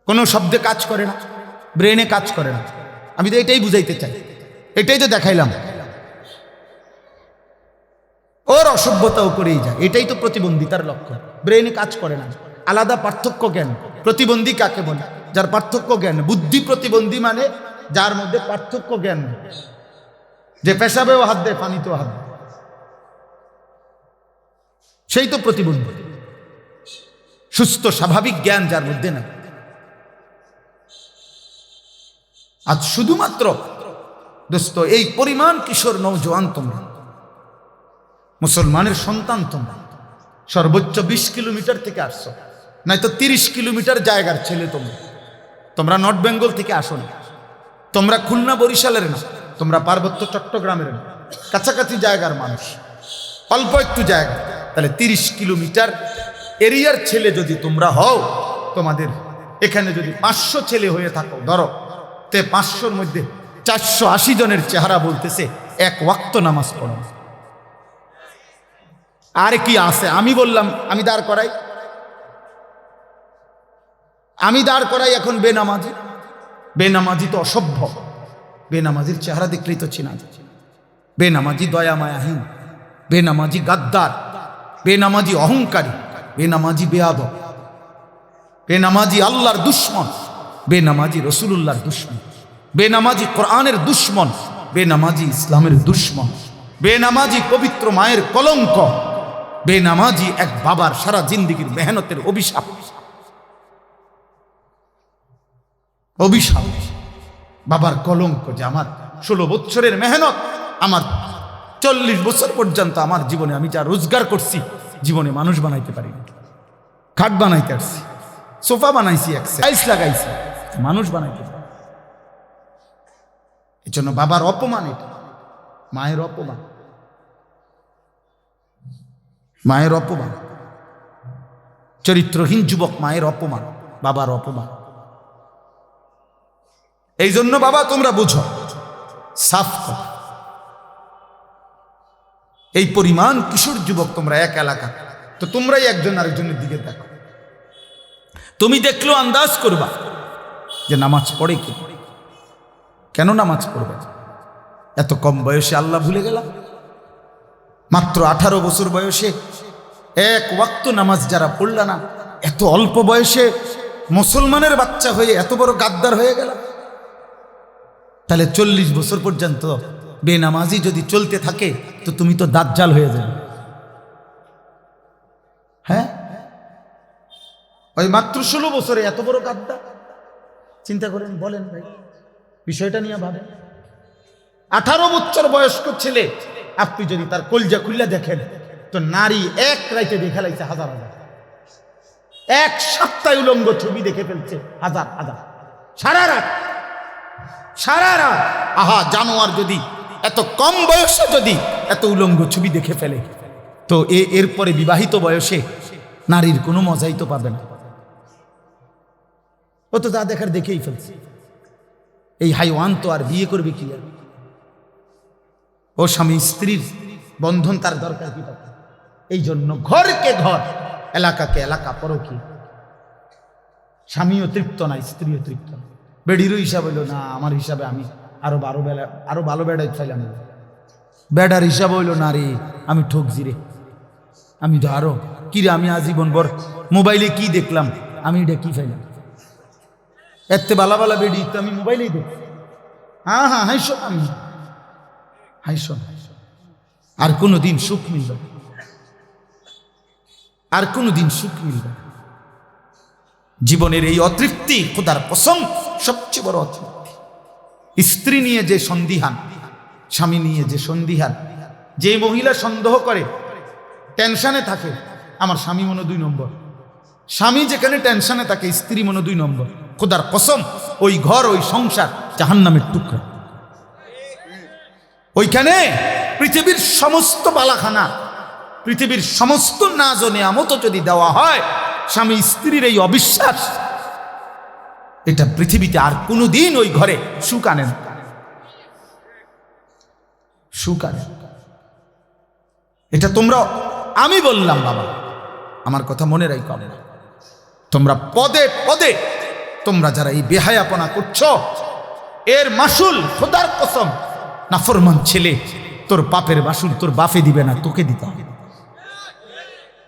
কোনো শব্দে কাজ করে না, ব্রেনে কাজ করে না, আমি তো এটাই বুঝাইতে চাই, এটাই তো দেখাইলাম। ওর অসভ্যতাও করেই যায়, এটাই তো প্রতিবন্ধিতার লক্ষণ। ব্রেনে কাজ করে না, আলাদা পার্থক্য জ্ঞান। প্রতিবন্ধী কাকে বলে? যার পার্থক্য জ্ঞান। বুদ্ধি প্রতিবন্ধী মানে যার মধ্যে পার্থক্য জ্ঞান, যে পেশাবেও হাত দেয়, পানিতেও হাত দেয়, সেই তো প্রতিবন্ধী। সুস্থ স্বাভাবিক জ্ঞান যার মধ্যে না। আজ শুধুমাত্র দোস্ত এই পরিমাণ কিশোর নওজোয়ান, তোমরা মুসলমানের সন্তান, তোমরা সর্বোচ্চ 20 কিলোমিটার থেকে আসছো, নয়তো 30 কিলোমিটার জায়গার ছেলে। তোমরা নর্থ বেঙ্গল থেকে আসো না, তোমরা খুলনা বরিশালের না, তোমরা পার্বত্য চট্টগ্রামের না, কাছাকাছি জায়গার মানুষ, অল্প একটু জায়গা। তাহলে 30 কিলোমিটার এরিয়ার ছেলে যদি তোমরা হও, তোমাদের এখানে যদি 500 ছেলে হয়ে থাকো ধরো, তে 500-র মধ্যে 480 জনের চেহারা বলতেছে 1 ওয়াক্ত নামাজ পড়ো। আর কি আছে? আমি বললাম আমি দাঁড় করাই এখন বেনামাজি। বেনামাজি তো অসভ্য, বেনামাজির চেহারা দেখলেই তো চিনা যায়। বেনামাজি দয়া মায়াহীন, বেনামাজি গাদ্দার, বেনামাজি অহংকারী, বেনামাজি বেয়াদব, বেনামাজি আল্লাহর দুশ্মন, বেনামাজি রসুলুল্লাহর দুশ্মন, বেনামাজি কোরআনের দুশ্মন, বেনামাজি ইসলামের দুশ্মন, বেনামাজি পবিত্র মায়ের কলঙ্ক, বেনামাজি এক বাবার সারা জিন্দেগীর মেহনতের অভিশাপ। অভিশাপ, বাবার কলঙ্ক, যে আমার 16 বছরের মেহনত, আমার 40 বছর পর্যন্ত আমার জীবনে আমি যা রোজগার করছি, জীবনে মানুষ বানাইতে পারিনি। খাট বানাইতে পারছি, সোফা বানাইছি, টাইলস লাগাইছি, মানুষ বানাইতে পারি। এই জন্য বাবার অপমান, এটা মায়ের অপমান, মায়ের অপমান। চরিত্রহীন যুবক, মায়ের অপমান, বাবার অপমান। এই জন্য বাবা তোমরা বুঝো, সাফ কথা। এই পরিমাণ কিশোর যুবক তোমরা এক এলাকা, তো তোমরাই একজন আরেকজনের দিকে দেখো, তুমি দেখলেও আন্দাজ করবা যে নামাজ পড়ে কি, কেন নামাজ পড়বে? এত কম বয়সে আল্লাহ ভুলে গেলাম। মাত্র 18 বছর বয়সে 1 ওয়াক্ত নামাজ যারা পড়ল না, এত অল্প বয়সে মুসলমানের বাচ্চা হয়ে এত বড় গাদ্দার হয়ে গেল। তাহলে 40 বছর পর্যন্ত বেনামাজি যদি চলতে থাকে, তো তুমি তো দাজ্জাল হয়ে যাবে। হ্যাঁ, ওই মাত্র 16 বছরে এত বড় গাদ্দার, চিন্তা করেন, বলেন ভাই, বিষয়টা নিয়ে ভাবেন। 18 বছর বয়স্ক ছেলে আপনি যদি তার কলজা খুললা দেখেন, তো নারী এক রাইতে দেখে লাইছে হাজার হাজার, এক সপ্তাহে উলঙ্গ ছবি দেখে ফেলছে হাজার হাজার, সারা রাত। আহা, জানোয়ার যদি এত কম বয়সে যদি এত উলঙ্গ ছবি দেখে ফেলে, তো এরপরে বিবাহিত বয়সে নারীর কোনো মজাই তো পাবে না। ও তো যা দেখার দেখেই ফেলছে। এই হাইওয়ান তো আর বিয়ে করবে কি? আর ও স্বামী স্ত্রীর বন্ধন তার দরকার কি পাবে? এই জন্য ঘরকে ঘর, এলাকাকে এলাকা, পরকীয়া। স্বামীও তৃপ্ত না, স্ত্রীও তৃপ্ত না। বেডিরও হিসাব হইল না, আমার হিসাবে আমি আরো ভালো বেড়াই চাইলাম। বেডার হিসাব হইল না, রে আমি ঠকছি রে, আমি তো আরো কিরে, আমি আজীবন ভর মোবাইলে কি দেখলাম, আমি এটা কি চাইলাম। এত বালা বালা বেডি তো আমি মোবাইলেই দেখি। হ্যাঁ হ্যাঁ, হাইশো, আমি হাইশো। আর কোনোদিন সুখ মিলবে, আর কোনোদিন সুখ মিলবে। জীবনের এই অতৃপ্তি, খোদার কসম, সবচেয়ে বড় অতৃপ্তি। স্ত্রী নিয়ে যে সন্দিহান, স্বামী নিয়ে যে সন্দিহান, যে মহিলা সন্দেহ করে, টেনশনে থাকে, আমার স্বামী মনে 2 নম্বর, স্বামী যেখানে টেনশনে থাকে, স্ত্রী মনে 2 নম্বর। খোদার কসম, ওই ঘর, ওই সংসার জাহান্নামের টুকরা। ওইখানে পৃথিবীর সমস্ত বালাখানা, পৃথিবীর সমস্ত নাজ ও নিয়ামত যদি দেওয়া হয়, স্বামী স্ত্রীর এই অবিশ্বাস, এটা পৃথিবীতে আর কোনোদিন ওই ঘরে সুখ আনে না, সুখ আনে। এটা তোমরা, আমি বললাম বাবা, আমার কথা মনে রাখো, তোমরা পদে পদে তোমরা যারা এই বেহায়াপনা করছো, এর মাসুল খোদার কসম, নাফরমান ছেলে, তোর বাপের মাসুল তোর বাপে দিবে না, তোকে দিতে হবে।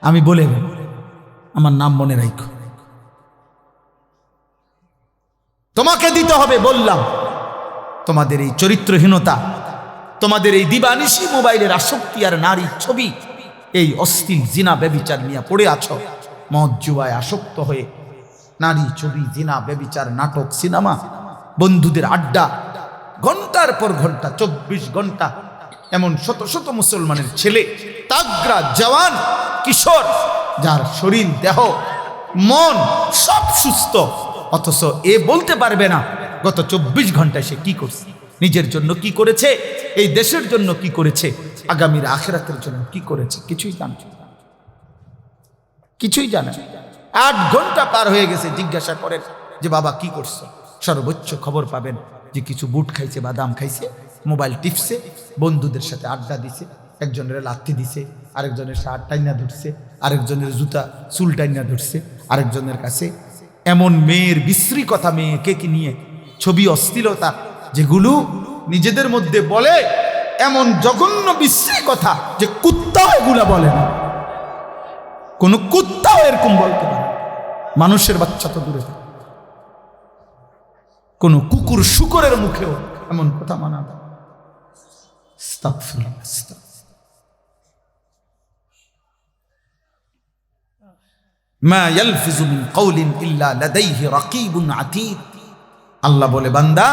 আমি বলে গেলাম, আমার নাম মনে রাখো, তোমাকে দিতে হবে। বললাম, তোমাদের এই চরিত্রহীনতা, তোমাদের এই দিবানিশি মোবাইলের আসক্তি আর নারীর ছবি, এই অশ্লীল জিনা ব্যভিচার নিয়ে পড়ে আছো, মদ জুয়ায় আসক্ত হয়ে, নারী ছবি, জিনা ব্যভিচার, নাটক, সিনেমা, বন্ধুদের আড্ডা, ঘন্টার পর ঘন্টা, 24 ঘন্টা। এমন শত শত মুসলমানের ছেলে, তাগড়া জওয়ান কিশোর, যার শরীর, দেহ, মন সব সুস্থ, অথচ এ বলতে পারবে না গত 24 ঘন্টায় সে কি করছে, নিজের জন্য কি করেছে, এই দেশের জন্য কি করেছে, আগামীর আখিরাতের জন্য কি করেছে, কিছুই জানে, কিছুই জানে। 8 ঘন্টা পার হয়ে গেছে, জিজ্ঞাসা করেন যে বাবা কি করছো, সর্বোচ্চ খবর পাবেন যে কিছু বুট খাইছে, বাদাম খাইছে, মোবাইল টিপছে, বন্ধুদের সাথে আড্ডা দিছে, একজনের লাথি দিছে, আরেকজনের শার্ট টাইনা ধরছে, আরেকজনের জুতা চুল টাইনা ধরছে, আরেকজনের কাছে এমন মেয়ের বিশ্রী কথা, মেয়েকে কি নিয়ে ছবি, অশ্লীলতা, যেগুলো নিজেদের মধ্যে বলে এমন জঘন্য বিশ্রী কথা যে কুত্তাও এগুলা বলে না, কোন কুত্তাও এরকম বলতে পারে, মানুষের বাচ্চা তো দূরে থাকে, কোন কুকুর শুকরের মুখেও এমন কথা মানা যায়। মা ইয়ালফিজু মিন কাওলিন ইল্লা লাদাইহি রাকিবুন আতীদ। আল্লাহ বলে, বান্দা,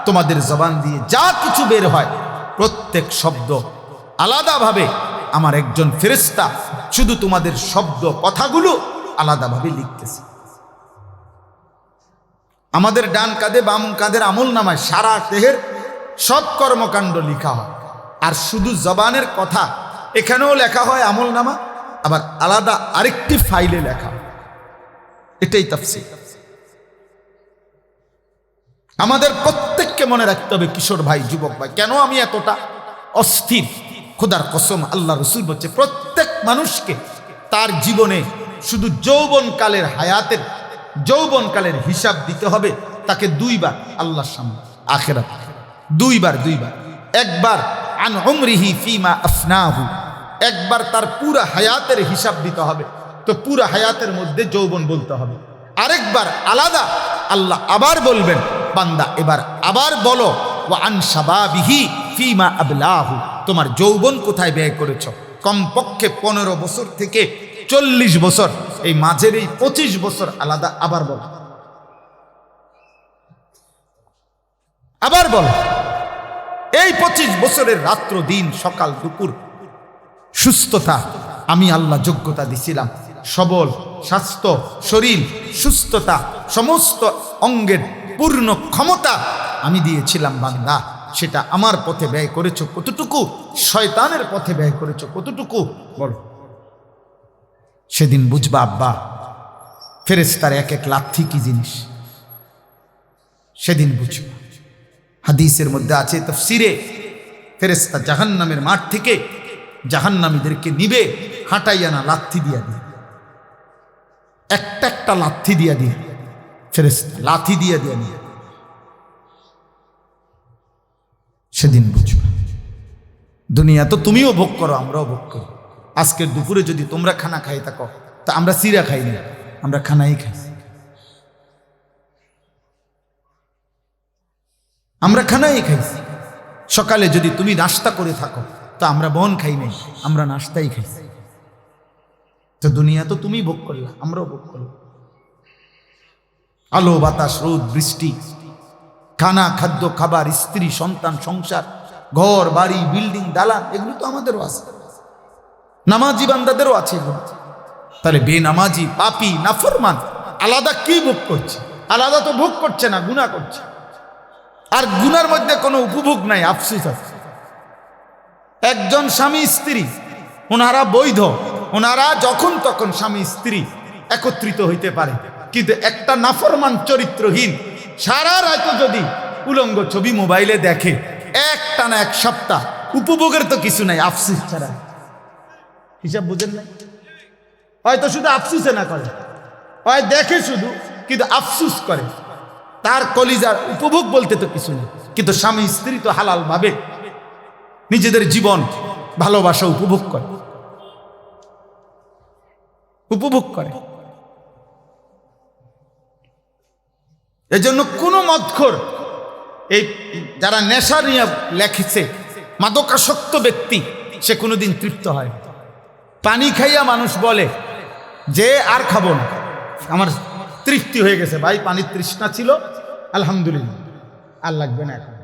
তোমাদের জবান দিয়ে যা কিছু বের হয়, প্রত্যেক শব্দ আলাদাভাবে আমার একজন ফেরেশতা শুধু তোমাদের শব্দ কথাগুলো আলাদাভাবে লিখতেছে। আমাদের ডান কাঁধে বাম কাঁধের আমল নামায় সারা দেহের সব কর্মকাণ্ড লেখা হয়, আর শুধু জবানের কথা এখানেও লেখা হয় আমল নামা, আবার আলাদা আরেকটি ফাইলে লেখা হয়। এটাই তাফসীর। আমাদের প্রত্যেককে মনে রাখতে হবে, কিশোর ভাই, যুবক ভাই, কেন আমি এতটা অস্থির, খোদার কসম, আল্লাহ রসুল বলছে প্রত্যেক মানুষকে তার জীবনে শুধু যৌবনকালের হায়াতের, যৌবনকালের হিসাব দিতে হবে তাকে 2 বার আল্লাহর সামনে আখিরাত, 2 বার। একবার আন উমরিহি ফিমা আফনাহু, একবার তার পুরা হায়াতের হিসাব দিতে হবে, তো পুরা হায়াতের মধ্যে যৌবন বলতে হবে। আরেকবার আলাদা আল্লাহ আবার বলবেন, বান্দা এবার আবার বলো, ওয়া আন শাবাবিহি ফিমা আবলাহু, তোমার যৌবন কোথায় ব্যয় করেছো, কমপক্ষে 15 বছর থেকে 40 বছর, এই মাঝের এই 25 বছর আলাদা আবার বলো, আবার বলো। এই 25 বছরের রাত্র দিন সকাল দুপুর সুস্থতা আমি আল্লাহ যোগ্যতা দিছিলাম, সবল স্বাস্থ্য, শরীর, সুস্থতা, সমস্ত অঙ্গের পূর্ণ ক্ষমতা আমি দিয়েছিলাম, বান্দা সেটা আমার পথে ব্যয় করেছো কতটুকু, শয়তানের পথে ব্যয় করেছো কতটুকু, বলো। সেদিন বুঝবা আব্বা, ফেরেশতার এক এক লাথি কি জিনিস, সেদিন বুঝবা। হাদিসের মধ্যে আছে, তাফসীরে, ফেরেশতা জাহান্নামের মাঠ থেকে জাহান্নামীদেরকে নিবে, হাঁটাইয়া না, লাথি দিয়া দিয়ে, একটা একটা লাথি দিয়া দিয়ে, ফেরেশতা লাথি দিয়া দিয়ে নিয়ে, সেদিন বুঝবা। দুনিয়া তো তুমিও ভোগ করো, আমরাও ভোগ করি। আজকের দুপুরে যদি তোমরা খানা খাই থাকো, তা আমরা সিরা খাই না, আমরা খানাই খাই, আমরা খানাই খাইছি। সকালে যদি তুমি নাস্তা করে থাকো, তা আমরা বন খাই নাই, আমরা নাস্তাই খাইছি। তো দুনিয়া তো তুমি ভোগ করলা, আমরাও ভোগ করলাম। আলো বাতাস, রোদ বৃষ্টি, খানা, খাদ্য, খাবার, স্ত্রী, সন্তান, সংসার, ঘর বাড়ি, বিল্ডিং, দালান, এগুলো তো আমাদেরও আছে, নামাজি বান্দাদেরও আছে এগুলো। তাহলে বেনামাজি, পাপী, নাফরমান আলাদা কি ভোগ করছে? আলাদা তো ভোগ করছে না, গুনাহ করছে। আর গুনার মধ্যে কোনো উপভোগ নাই, আফসোস আছে। একজন স্বামী স্ত্রী, ওনারা বৈধ, ওনারা যখন তখন স্বামী স্ত্রী একত্রিত হইতে পারে, কিন্তু একটা নাফরমান চরিত্রহীন সারা রাত যদি উলঙ্গ ছবি মোবাইলে দেখে, একটানা এক সপ্তাহ, উপভোগের তো কিছু নাই, আফসোস ছাড়া। হিসাব বুঝেন নাই? হয়তো শুধু আফসোসে না করে, হয় দেখে শুধু কিন্তু আফসোস করে, তার কলিজার উপভোগ বলতে তো কিছু নেই। কিন্তু স্বামী স্ত্রী তো হালাল ভাবে নিজেদের জীবন ভালোবাসা উপভোগ করে, উপভোগ করে। এজন্য কোনো মদখোর, এই যারা নেশা নিয়ে লেখেছে, মাদকাসক্ত ব্যক্তি, সে কোনোদিন তৃপ্ত হয় না। পানি খাইয়া মানুষ বলে যে আর খাবো না, আমার তৃপ্তি হয়ে গেছে। ভাই, পানির তৃষ্ণা ছিল, আলহামদুলিল্লাহ, আর লাগবে না এখন।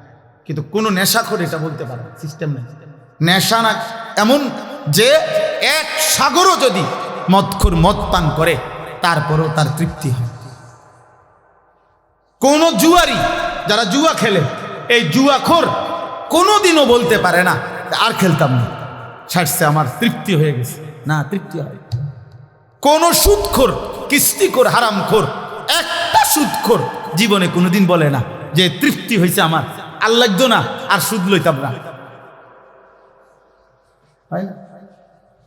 কিন্তু কোনো নেশাখোর এটা বলতে পারে, সিস্টেম নেই। নেশা না এমন যে এক সাগরও যদি মদখোর মদ পান করে, তারপরেও তার তৃপ্তি হয়। কোন জুয়ারি, যারা জুয়া খেলে, এই জুয়াখোর কোনোদিনও বলতে পারে না আর খেলতাম না, ছাড়ছে, আমার তৃপ্তি হয়ে গেছে। না, তৃপ্তি হয়। কোন সুদখোর, কিস্তিখোর, হারামখোর, একটা সুদখোর জীবনে কোনোদিন বলে না যে তৃপ্তি হয়েছে আমার, আর লাগতো না, আর সুদ লইতাম না।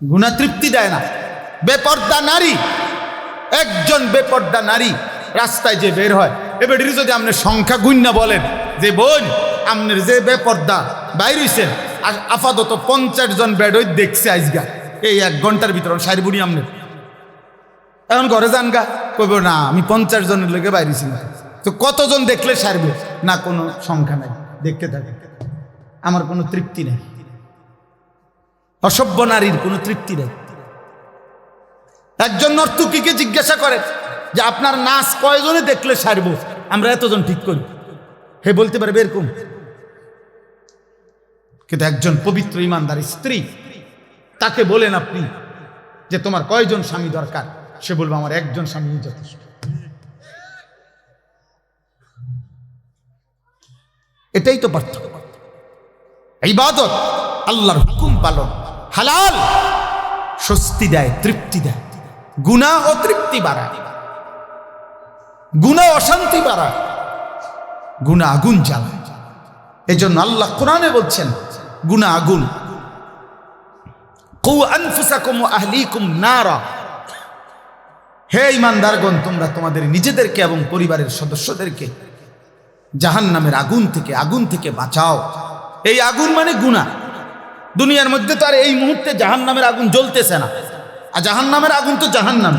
গুনাহ তৃপ্তি দেয় না। বেপর্দা নারী, একজন বেপর্দা নারী রাস্তায় যে বের হয়, এবার যদি আপনি সংখ্যা গুণ্য বলেন যে বোন, আপনার যে বেপর্দা বাইর হইছেন, আপাতত 50 জন বেডই দেখছে আজগা, এই 1 ঘন্টার ভিতরে সারি বুড়ি আপনার। এখন ঘরে যান গা, কইব না আমি 50 জনের লোকে বাইরেছি না। তো কতজন দেখলে সারবে? না, কোনো সংখ্যা নাই, দেখতে থাকে। আমার কোনো তৃপ্তি নেই। অসভ্য নারীর কোনো তৃপ্তি নেই। একজন নর্তকীকে জিজ্ঞাসা করে যে আপনার নাচ কয়জনে দেখলে সারবো? আমরা এতজন ঠিক করি। হে বলতে পারবে এরকম? কিন্তু একজন পবিত্র ইমানদার স্ত্রী, তাকে বলেন আপনি যে তোমার কয়জন স্বামী দরকার, সে বলবে আমার একজন স্বামী যথেষ্ট। এটাই তো পার্থক্য। ইবাদত, আল্লাহর হুকুম পালন, হালাল স্বস্তি দেয়, তৃপ্তি দেয়। গুনাহ ও তৃপ্তি বাড়ায়, গুনাহ অশান্তি বাড়ায়, গুনাহ আগুন জ্বালায়। এজন্য আল্লাহ কোরআনে বলছেন গুনাহ আগুন। কু আনফুসাকুম ওয়া আহলিকুম নারা, হে ঈমানদারগণ, তোমরা তোমাদের নিজেদেরকে এবং পরিবারের সদস্যদেরকে জাহান্নামের আগুন থেকে বাঁচাও। এই আগুন মানে গুনাহ। দুনিয়ার মধ্যে তো আর এই মুহূর্তে জাহান্নামের আগুন জ্বলতেছে না, আর জাহান্নামের আগুন তো জাহান্নাম।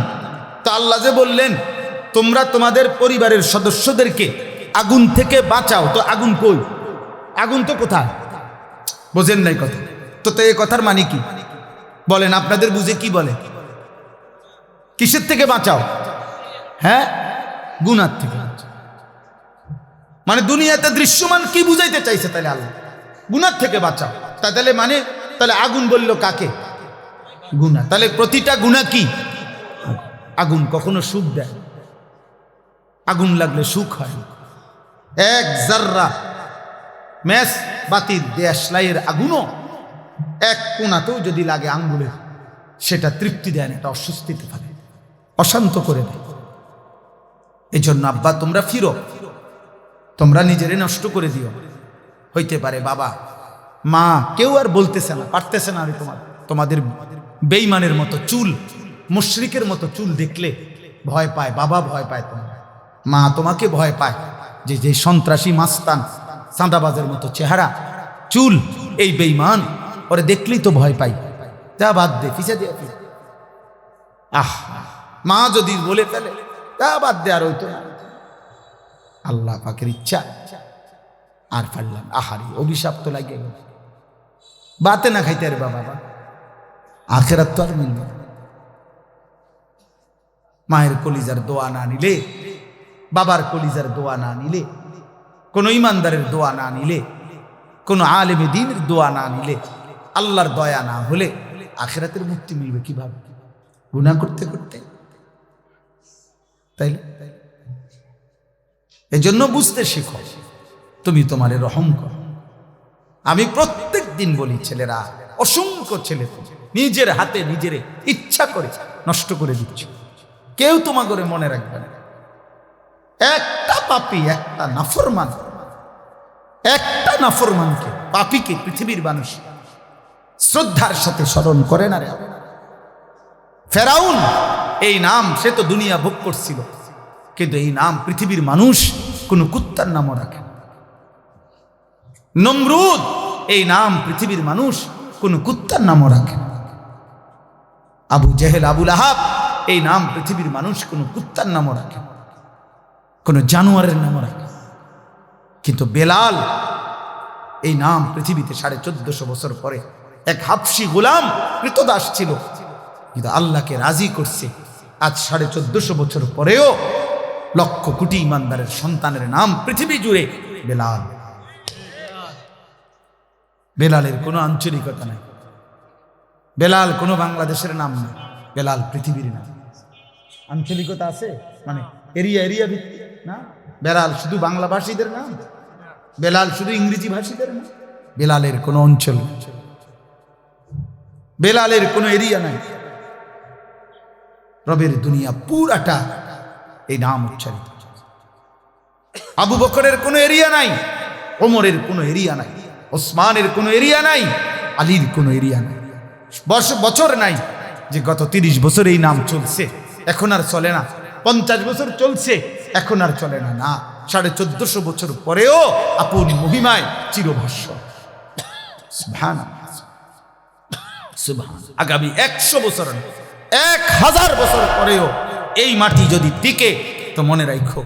তো আল্লাহ যে বললেন তোমরা তোমাদের পরিবারের সদস্যদেরকে আগুন থেকে বাঁচাও, তো আগুন কই? আগুন তো কোথায়? বোঝেন নাই কথা? তো এই কথার মানে কি বলেন? আপনাদের বুঝে কি বলে? কিসের থেকে বাঁচাও? হ্যাঁ, গুনাহ থেকে বাঁচাও। মানে দুনিয়াতে দৃশ্যমান কি বুঝাইতে চাইছে তাহলে আল্লাহ? গুনাহ থেকে বাঁচাও। তাহলে মানে তাহলে আগুন বলল কাকে? গুনাহ। তাহলে প্রতিটা গুনাহ কি? আগুন। কখনো সুখ দেয়? আগুন লাগলে সুখ হয়। এক জাররা মেস বাতির দেশলাইয়ের আগুনও এক কোনাতেও যদি লাগে আঙ্গুলের, সেটা তৃপ্তি দেয় না, এটা অস্বস্তিতে ফেলে, অশান্ত করে দেয়। এই জন্য আব্বা তোমরা ফিরো, তোমরা নিজেরে নষ্ট করে দিও। হইতে পারে বাবা মা কেউ আর বলতেছে না, পারতেছে না, তোমাদের বেঈমানের মতো চুল, মুশরিকের মতো চুল দেখলে ভয় পায়, বাবা ভয় পায়, তোমরা মা তোমাকে ভয় পায় যে সন্ত্রাসী মাস্তান চাঁদাবাজের মতো চেহারা, চুল, এই বেঈমান, ওরে দেখলেই তো ভয় পাই, যা বাদ দে, পিছে দিয়ে। মা যদি বলে ফেলে তা বাদ দে, আর হইতো না। আল্লাহ পাকের ইচ্ছা আর পারলাম, আহারি অভিশাপ তো লাগে, বাতে না খাইতে আরে বাবা, আখেরাত তো আর মিলবে না। মায়ের কলিজার দোয়া না নিলে, বাবার কলিজার দোয়া না নিলে, কোনো ইমানদারের দোয়া না নিলে, কোনো আলেমে দ্বীনের দোয়া না নিলে, আল্লাহর দয়া না হলে আখেরাতের মুক্তি মিলবে কিভাবে? গুনাহ করতে করতে, তাইলে এজন্য বুঝতে শিখো, তুমি তোমারে রহম করো। আমি প্রত্যেক দিন বলি, ছেলেরা, অসংখ্য ছেলে নিজের হাতে নিজের ইচ্ছা করে নষ্ট করে দিচ্ছে, কেউ তোমা করে মনে রাখবে না। একটা পাপী, একটা নাফরমান, একটা নাফরমানকে, পাপীকে পৃথিবীর মানুষ শ্রদ্ধার সাথে স্মরণ করে না রে। ফেরাউন এই নাম, সে তো দুনিয়া ভোগ করছিল, কিন্তু এই নাম পৃথিবীর মানুষ কোন কুত্তার নামও রাখে না। নমরুদ এই নাম পৃথিবীর মানুষ কোন কুত্তার নামও রাখে না। আবু জেহেল, আবুল আহাব এই নাম পৃথিবীর মানুষ কোন কুত্তার নামও রাখে না, কোন জানোয়ারের নামও রাখে। কিন্তু বেলাল এই নাম পৃথিবীতে 1450 বছর পরে এক হাবশি গোলাম কৃতদাস ছিল, কিন্তু আল্লাহকে রাজি করছে। আজ 1450 বছর পরেও লক্ষ কোটি ইমানদারের সন্তানের নাম পৃথিবী জুড়ে বেলাল। বেলালের কোনো আঞ্চলিকতা নাই, বেলাল কোনো বাংলাদেশের নাম না, বেলাল পৃথিবীর নাম। আঞ্চলিকতা আছে মানে এরিয়া এরিয়া ভিত্তিক না। বেলাল শুধু বাংলা ভাষীদের নাম, বেলাল শুধু ইংরেজি ভাষীদের নাম। বেলালের কোনো অঞ্চল, বেলালের কোনো এরিয়া নাই। রবের দুনিয়া পুরাটা এই নাম উচ্চারিত। আবু বকরের কোনো এরিয়া নাই, ওমরের কোনো এরিয়া নাই, ওসমানের কোনো এরিয়া নাই, আলীর কোনো এরিয়া নাই, বছর নাই যে গত 30 বছর এই নাম চলছে এখন আর চলে না, 50 বছর চলছে এখন আর চলে না। না, 1450 বছর পরেও আপন মহিমায় চিরভাস্বর। সুবহানাল্লাহ, সুবহানাল্লাহ। আগামী 100 বছর, 1000 বছর পরেও এই মাটি যদি টিকে, তো মনে রাখো